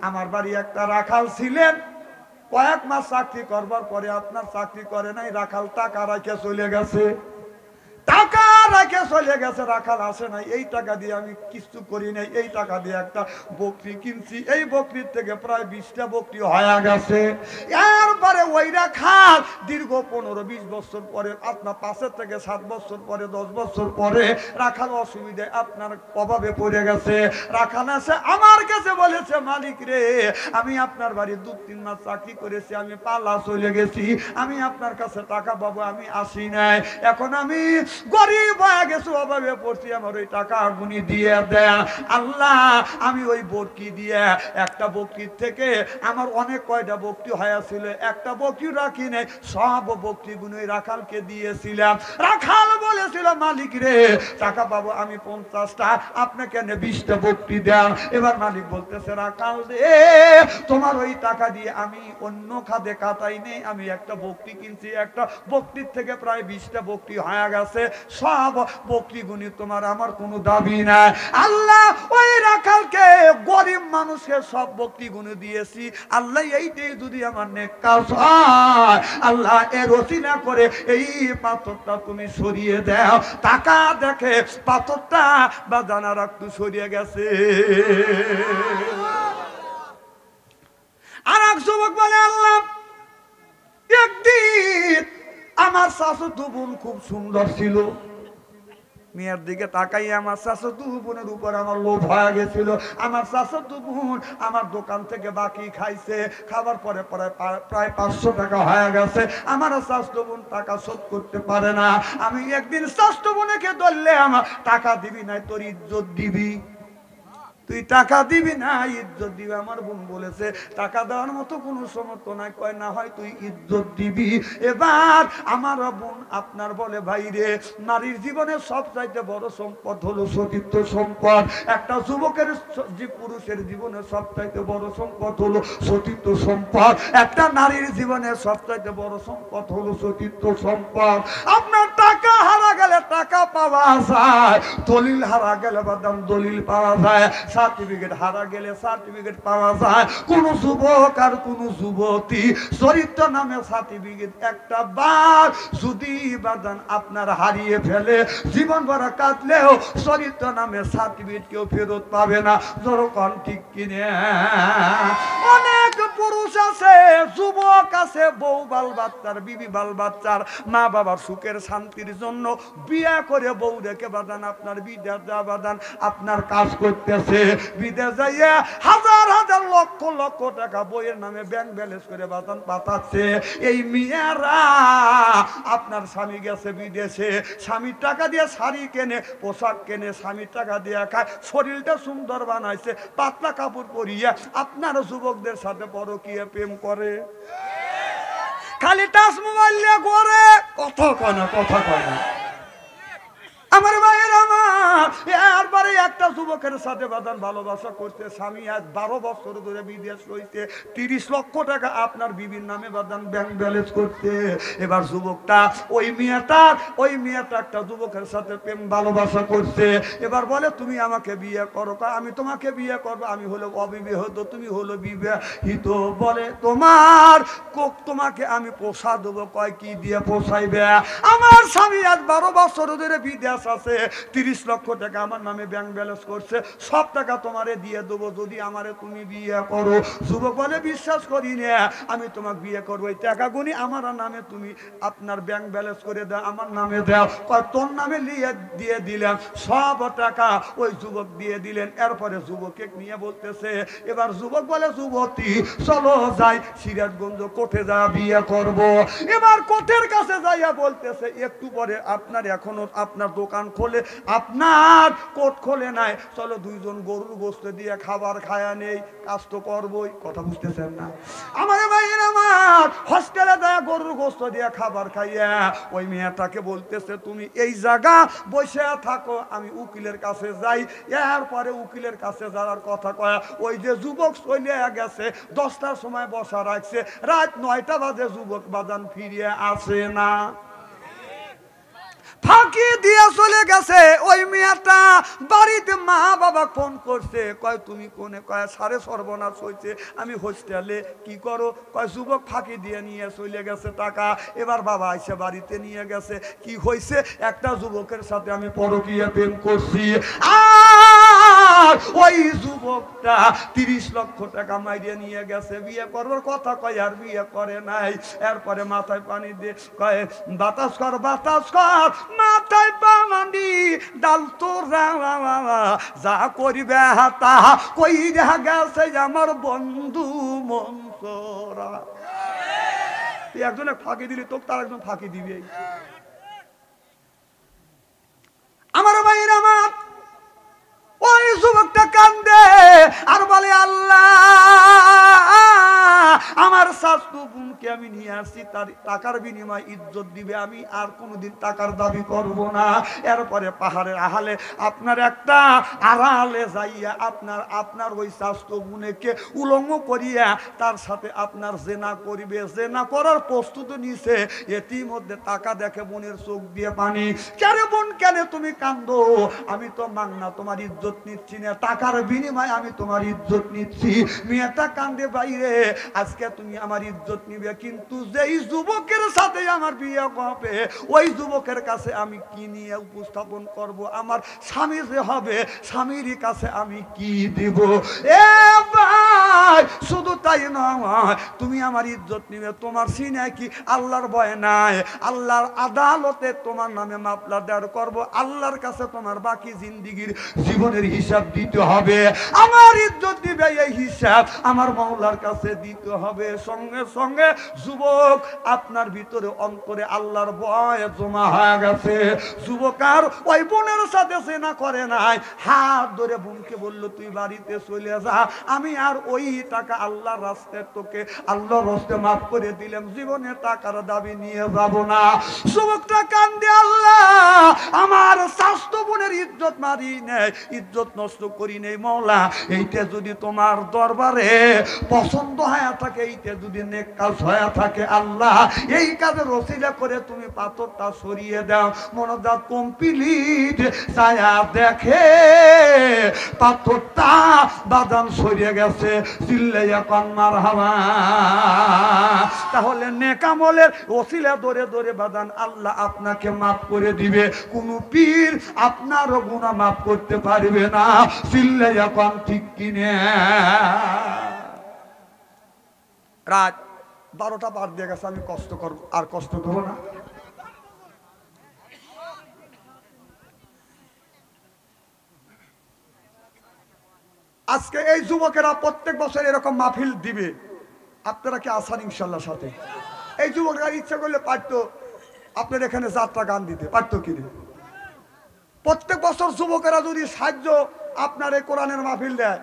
আমার বাড়ি একটা রাখাল ছিলেন, কয়েক মাস চাকরি করবার পরে আপনার চাকরি করে নাই, রাখাল টাকা রাখে চলে গেছে, টাকা রাখে চলে গেছে, রাখাল আসে নাই, এই টাকা দিয়ে আমি কিছু করি নাই, এই টাকা দিয়ে একটা বকরি কিনছি, এই বকরির থেকে প্রায় 20টা বকরি হয়ে গেছে। এরপরে ওই রাখাল দীর্ঘ 15-20 বছর পরে, আপনার 5 থেকে 7 বছর পরে, 10 বছর পরে রাখাল অসুবিধায় আপনার অভাবে পড়ে গেছে। রাখাল আসে আমার কাছে বলেছে মালিক রে আমি আপনার বাড়ি 2-3 মাস চাকরি করেছি, আমি পালা চলে গেছি, আমি আপনার কাছে টাকা পাবো, আমি আসি নাই, এখন আমি গরিব হয়ে গেছি, অভাবে পড়ছি, আমার ওই টাকা গুনি দিয়ে দেয়। আল্লাহ আমি ওই বকরি দিয়ে একটা বকরির থেকে আমার অনেক কয়টা বকরি হয়েছিল, একটা বকরি রাখি নাই, সব বকরি গুনি রাখালকে দিয়েছিলাম। রাখাল বলেছিল মালিক রে টাকা পাবো আমি 50টা, আপনাকে 20টা বকরি দেন। এবার মালিক বলতেছে রাখাল রে তোমার ওই টাকা দিয়ে আমি অন্য খাদে কাটাই নেই, আমি একটা বকরি কিনছি, একটা বকরির থেকে প্রায় 20টা বকরি হয়ে গেছে, সব বকরি গুনি তোমার, আমার কোনো দাবি নাই। আল্লাহ ওই রাখালকে গরিব মানুষকে সব বকরি গুনি দিয়েছি, আল্লাহ এইটাই যদি আমার নেক কাজ হয়, আল্লাহ এর ওসিলা করে এই পাথরটা তুমি সরিয়ে দাও। টাকা দেখে পাথরটা বা জানার একটু সরিয়ে গেছে। আর এক যুবক বলে আল্লাহ একদিন আমার শাশুড়ি বোন খুব সুন্দর ছিল, মেয়ের দিকে তাকাই আমার শাশুড়ি বোনের উপর আমার লোভ হয়ে গেছিল। আমার শাশুড়ি বোন আমার দোকান থেকে বাকি খাইছে, খাবার পরে প্রায় 500 টাকা হয়ে গেছে। আমার শাশুড়ি বোন টাকা শোধ করতে পারে না। আমি একদিন শাশুড়ি বোনকে ধরলে আমার টাকা দিবি না তোর ইজ্জত দিবি, তুই টাকা দিবি না ইজ্জত দিবি। আমার বোন বলেছে টাকা দেওয়ার মতো কোনো সমর্থ নাই, কয় না হয় তুই ইজ্জত দিবি। এবার আমার বোন আপনার বলে ভাই রে, নারীর জীবনে সবচাইতে বড় সম্পদ হলো সতীত্ব সম্পদ। একটা যুবকের পুরুষের জীবনে সবচাইতে বড় সম্পদ হলো সতীত্ব সম্পদ। একটা নারীর জীবনে সবচাইতে বড় সম্পদ হলো সতীত্ব সম্পদ। আপনার টাকা হারা গেলে টাকা পাওয়া যায়, দলিল হারা গেলে বাদাম দলিল পাওয়া যায়, সার্টিফিকেট হারা গেলে সার্টিফিকেট পাওয়া যায়। কোন যুবক আর কোন যুবতী চরিত্র নামে সার্টিফিকেট একটা বার যদি বাদান আপনার হারিয়ে ফেলে, জীবন ভর কাটলেও চরিত্র নামে সার্টিফিকেট কেউ ফেরত পাবে না। যেরকম ঠিক কিনে অনেক পুরুষ আছে, যুবক আছে, বউ বাল বাচ্চার বিবি বাল বাচ্চার মা বাবার সুখের শান্তির জন্য বিয়ে করে বউ রেখে বাদান আপনার বিদেশ যা বাদান আপনার কাজ করতেছে, বিদেশ যাইয়া হাজার হাজার লক্ষ লক্ষ টাকা বইয়ের নামে ব্যাংক ব্যালেন্স করে বাদান পাঠাচ্ছে। এই মেয়েরা আপনার স্বামী গেছে বিদেশে, স্বামীর টাকা দিয়ে শাড়ি কেনে, পোশাক কেনে, স্বামীর টাকা দিয়ে খায়, শরীরটা সুন্দর বানাইছে, পাতলা কাপড় পরিয়ে আপনার যুবকদের সাথে পরকীয়া প্রেম করে, খালি টাচ মোবাইল নিয়ে করে, কথা কয় না, কথা কয় না। আমার ভাইয়ের আমার এরপরে একটা যুবকের সাথে বাদান ভালোবাসা করতে, স্বামী আজ 12 বছর ধরে বিদেশ রইতে, 30 লক্ষ টাকা আপনার বিবির নামে বাদান ব্যাংক ব্যালেন্স করতে। এবার যুবকটা ওই মেয়েটা একটা যুবকের সাথে প্রেম ভালোবাসা করছে। এবার বলে তুমি আমাকে বিয়ে করো, আমি তোমাকে বিয়ে করবো, আমি হলো অবিবাহিত, তুমি হলো বিবাহিত। বলে তোমাকে আমি পোষা দেবো, কয় কি দিয়ে পোষাইবে? আমার স্বামী আজ 12 বছর ধরে বিদেশ আছে, 30 লক্ষ টাকা আমার নামে ব্যাংক ব্যালেন্স করছে, সব টাকা তোমারে দিয়ে দেবো যদি আমারে তুমি বিয়ে করো। যুবক বলে বিশ্বাস করি না, আমি তোমাকে বিয়ে করবো, এই টাকা গুনি আমার নামে তুমি আপনার ব্যাংক ব্যালেন্স করে দাও, আমার নামে দাও। তোর নামে দিয়ে দিলাম সব টাকা, ওই যুবক দিয়ে দিলেন। এরপরে যুবককে নিয়ে বলতেছে, এবার যুবক বলে যুবতী চলো যাই সিরাজগঞ্জ কোর্টে যা বিয়ে করব। এবার কোর্টের কাছে যাইয়া বলতেছে একটু পরে আপনার এখনো আপনার দোকান খোলে, আপনার কোর্ট খোলে নাই, চলো দুইজন গরুর গোস্ত দিয়ে খাবার খায়া নেই, কাজ তো করবোই। কথা বুঝতেছেন না আমার ভাইয়ের আমার? হস্টেলে দেয়া গরুর গোস্ত দিয়ে খাবার খাইয়া ওই মেয়েটাকে বলতেছে তুমি এই জায়গা বসে থাকো, আমি উকিলের কাছে যাই। এরপরে উকিলের কাছে যাওয়ার কথা কয়া ওই যে যুবক চলে গেছে, 10টার সময় বসা রাখছে, রাত 9টা বাজে যুবক বাজান ফিরিয়ে আসে না, ফাঁকি দিয়ে চলে গেছে। ওই মেয়েটা বাড়িতে মা বাবা ফোন করছে, কয় তুমি কোনে? কয় সারে সর্বনাশ হয়েছে, আমি হোস্টেলে। কি করো? কয় যুবক ফাঁকি দিয়ে নিয়ে চলে গেছে টাকা। এবার বাবা এসে বাড়িতে নিয়ে গেছে, কি হয়েছে? একটা যুবকের সাথে আমি পরকীয়া প্রেম করছি, আর ওই যুবকটা 30 লক্ষ টাকা মাইরিয়ে নিয়ে গেছে, বিয়ে করবার কথা কয় আর বিয়ে করে নাই। এরপরে মাথায় পানি দিয়ে কয় বাতাস কর বাতাস কর, মাথায় পানি ডাল তোরা যা করিবে তা কই দেখা গেছে আমার বন্ধু মনসরা। তুই একজনে ফাঁকি দিলি, তোকে তার একজন ফাঁকি দিবে। আমার ভাইয়ের আমার ওই যুবকটা কান্দে আর বলে আল্লাহ আমার শাশু বোনকে আমি নিয়ে আসছি, তার টাকার বিনিময়ে ইজ্জত দিবে, আমি আর কোনোদিন টাকার দাবি করব না। এরপরে পাহাড়ের আড়ালে আপনার একটা আড়ালে যাইয়া আপনার ওই শাশু বোনকে উলঙ্গ করিয়া তার সাথে আপনার জেনা করিবে। জেনা করার প্রস্তুতি নিছে, ইতিমধ্যে টাকা দেখে বোনের চোখ দিয়ে পানি। কেন বোন কেন তুমি কান্দো? আমি তো মাংনা তোমার ইজ্জত নিচ্ছি না, টাকার বিনিময়ে আমি তোমার ইজ্জত নিচ্ছি। মেয়েটা কান্দে বাইরে, আজকে তুমি আমার ইজ্জত নিবে, কিন্তু যেই যুবকের সাথে আমার বিয়ে হবে ওই যুবকের কাছে আমি কি নিয়ে উপস্থাপন করব? আমার স্বামী যে হবে, স্বামীর কাছে আমি কি দিব? এবার নয়, শুধু তাই নয়, তুমি আমার ইজ্জত নিবে, তোমার সিনায় কি আল্লাহর ভয় নাই? আল্লাহর আদালতে তোমার নামে মামলা দায়ের করব, আল্লাহর কাছে তোমার বাকি জিন্দেগীর জীবনের হিসাব দিতে হবে। আমার ইজ্জত দিবে, এই হিসাব আমার মাওলার কাছে দিতে হবে। সঙ্গে সঙ্গে যুবক, আপনার ভিতরে অন্তরে আল্লাহর ভয় জমা হয়ে গেছে। যুবকার ওই বোনের সাথে সেনা করে নাই, হাত ধরে বোনকে বলল, তুই বাড়িতে চলে যা, আমি আর ওই টাকা আল্লাহর রাস্তায় তোকে আল্লাহর রাস্তায় মাফ করে দিলাম, জীবনে টাকার দাবি নিয়ে যাব না। যুবকটা কান্দে, আল্লাহ আমার স্বাস্থ্য বোনের ইজ্জত মারি নেই, ইজ্জত নষ্ট করি নেই মওলা, এইটা যদি তোমার দরবারে পছন্দ হয়ে থাকে, এইটা যদি নেক কাজ হয়ে থাকে, আল্লাহ এই কাজের ওসিলা করে তুমি পাথরটা সরিয়ে দাও। মনোজাত কমপ্লিট ছায়া দেখে পাথরটা বাদান সরিয়ে গেছে, চিল্লাইয়া কান মারহাবা। তাহলে নেক আমলের ওসিলা ধরে ধরে বাদান আল্লাহ আপনাকে মাফ করে দিবে, কোন পীর আপনারও গুনাহ মাফ করতে পারবে না। চিল্লাইয়া কান ঠিক কিনে। রাত 12টা পার দিয়ে গেছে, আমি কষ্ট করব, আর কষ্ট করবো না। আজকে এই যুবকেরা প্রত্যেক বছর এরকম মাহফিল দিবে, আপনারা কি আসান ইনশাল্লাহ সাথে? এই যুবকরা ইচ্ছা করলে পারতো আপনার এখানে যাত্রা গান দিতে, পারতো কিনে। প্রত্যেক বছর যুবকেরা যদি সাহায্য আপনার এই কোরআনের মাহফিল দেয়,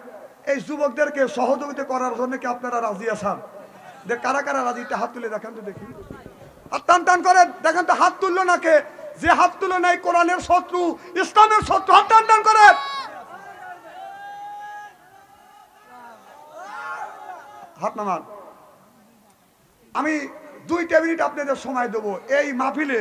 এই যুবকদেরকে সহযোগিতা করার জন্য কি আপনারা রাজি আছেন? দেখ কারা কারা রাজি, হাত তুলে দেখেন তো দেখি। আর টান টান করে দেখেন তো, হাত তুললো না কে? যে হাত তুলে নাই কোরআনের শত্রু, ইসলামের শত্রু, হাত টান টান করে। হাত নামান। আমি 2 মিনিট আপনাদের সময় দেবো। এই মাহফিলে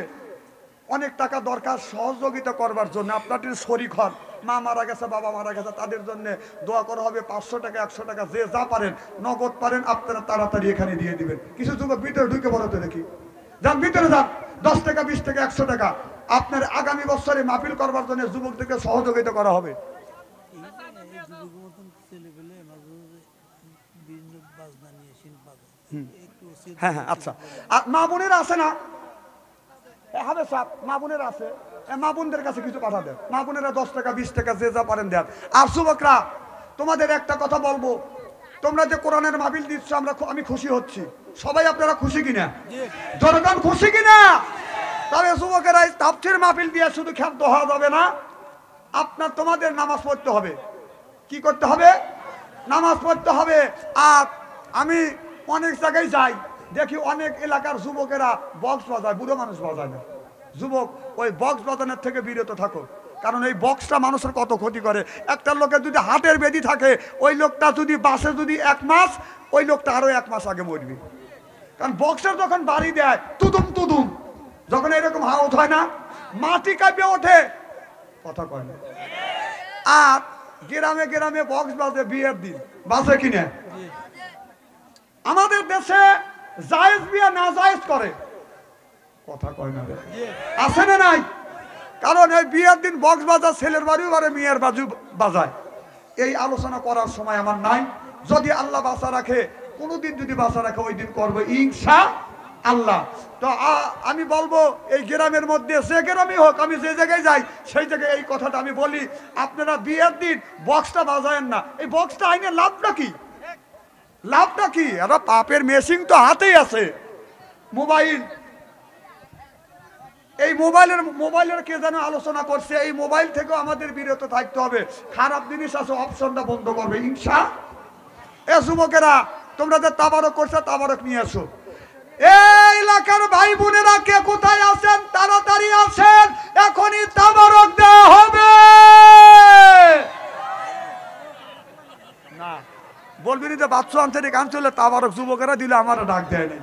অনেক টাকা দরকার সহযোগিতা করবার জন্য, আপনাদের শরীক হন, মা মারা গেছে, বাবা মারা গেছে, তাদের জন্য দোয়া করা হবে। 500 টাকা, 100 টাকা, যে যা পারেন, নগদ পারেন আপনারা তাড়াতাড়ি এখানে দিয়ে দিবেন। কিছু যুবক ভিতরে ঢুকে বলতে দেখি, যান ভিতরে যান, 10 টাকা, 20 টাকা, 100 টাকা আপনার আগামী বছরে মাহফিল করবার জন্য যুবকদেরকে সহযোগিতা করা হবে। হ্যাঁ হ্যাঁ, আচ্ছা। আর মা বোনেরা আছে না? হবে সব মা বোনেরা আছে, মা বোনদের কাছে কিছু পাঠা দেন। মা বোনেরা 10 টাকা, 20 টাকা, যে যা পারেন দেন। আর যুবকরা, তোমাদের একটা কথা বলবো, তোমরা যে কোরআনের মাহফিল দিচ্ছ, আমি খুশি হচ্ছি। সবাই আপনারা খুশি কিনা? জনগণ খুশি কিনা? তবে যুবকেরা, তাফসীর মাহফিল দিয়ে শুধু ক্ষান্ত হওয়া যাবে না, তোমাদের নামাজ পড়তে হবে। কি করতে হবে? নামাজ পড়তে হবে। আর আমি অনেক জায়গায় যাই, দেখি অনেক এলাকার যুবকেরা বক্স বাজায়, বুড়ো মানুষ বাজায় না। যুবক, ওই বক্স বাজানোর থেকে বিরত থাকো, কারণ এই বক্সটা মানুষের কত ক্ষতি করে। একটা লোকের যদি হার্টের ব্যাধি থাকে, ওই লোকটা যদি বাসে যদি 1 মাস, ওই লোকটা আরো 1 মাস আগে মরবে। কারণ বক্সের যখন বাড়ি দেয়, তুদুম তুদুম, যখন এরকম হাউস হয় না, মাটি কাঁপে ওঠে, কথা কয় না। আর গ্রামে গ্রামে বক্স বাজে, বিয়ের দিন বাজে কিনে। আমাদের দেশে জায়েজ বিয়ে না জায়েজ করে, কথা কয় না, আছে না নাই? কারণ এই বিয়ের দিন বক্স বাজায়, ছেলের বাড়িও বারে, মেয়ের বাজু বাজায়। এই আলোচনা করার সময় আমার নাই। যদি আল্লাহ বাঁচা রাখে, কোনোদিন যদি বাঁচা রাখে, ওই দিন করবো ইনশাআল্লাহ। তো আমি বলবো, এই গ্রামের মধ্যে যে গ্রামই হোক, আমি যে জায়গায় যাই সেই জায়গায় এই কথাটা আমি বলি, আপনারা বিয়ের দিন বক্সটা বাজায়েন না। এই বক্সটা আইনে লাভটা কি? লাভটা কি? এরা পাপের মেশিন তো হাতেই আছে, মোবাইল। এই মোবাইলের কে যেন আলোচনা করছে, এই মোবাইল থেকেও আমাদের বিরত থাকতে হবে। খারাপ জিনিস আছে, অপশনটা বন্ধ করবে ইনশাআল্লাহ। এ যুবকেরা, তোমরা যে তাবারক করছো, তাবারক নিয়ে আসো। এই এলাকার ভাই বোনেরা কে কোথায় আছেন, তাড়াতাড়ি আসেন, এখনই তাবারক দেওয়া হবে। না বলবি যে বাচ্চা আনতে গান চলে, তাবারক যুবকেরা দিলে, আমারও ডাক দেয় নাই।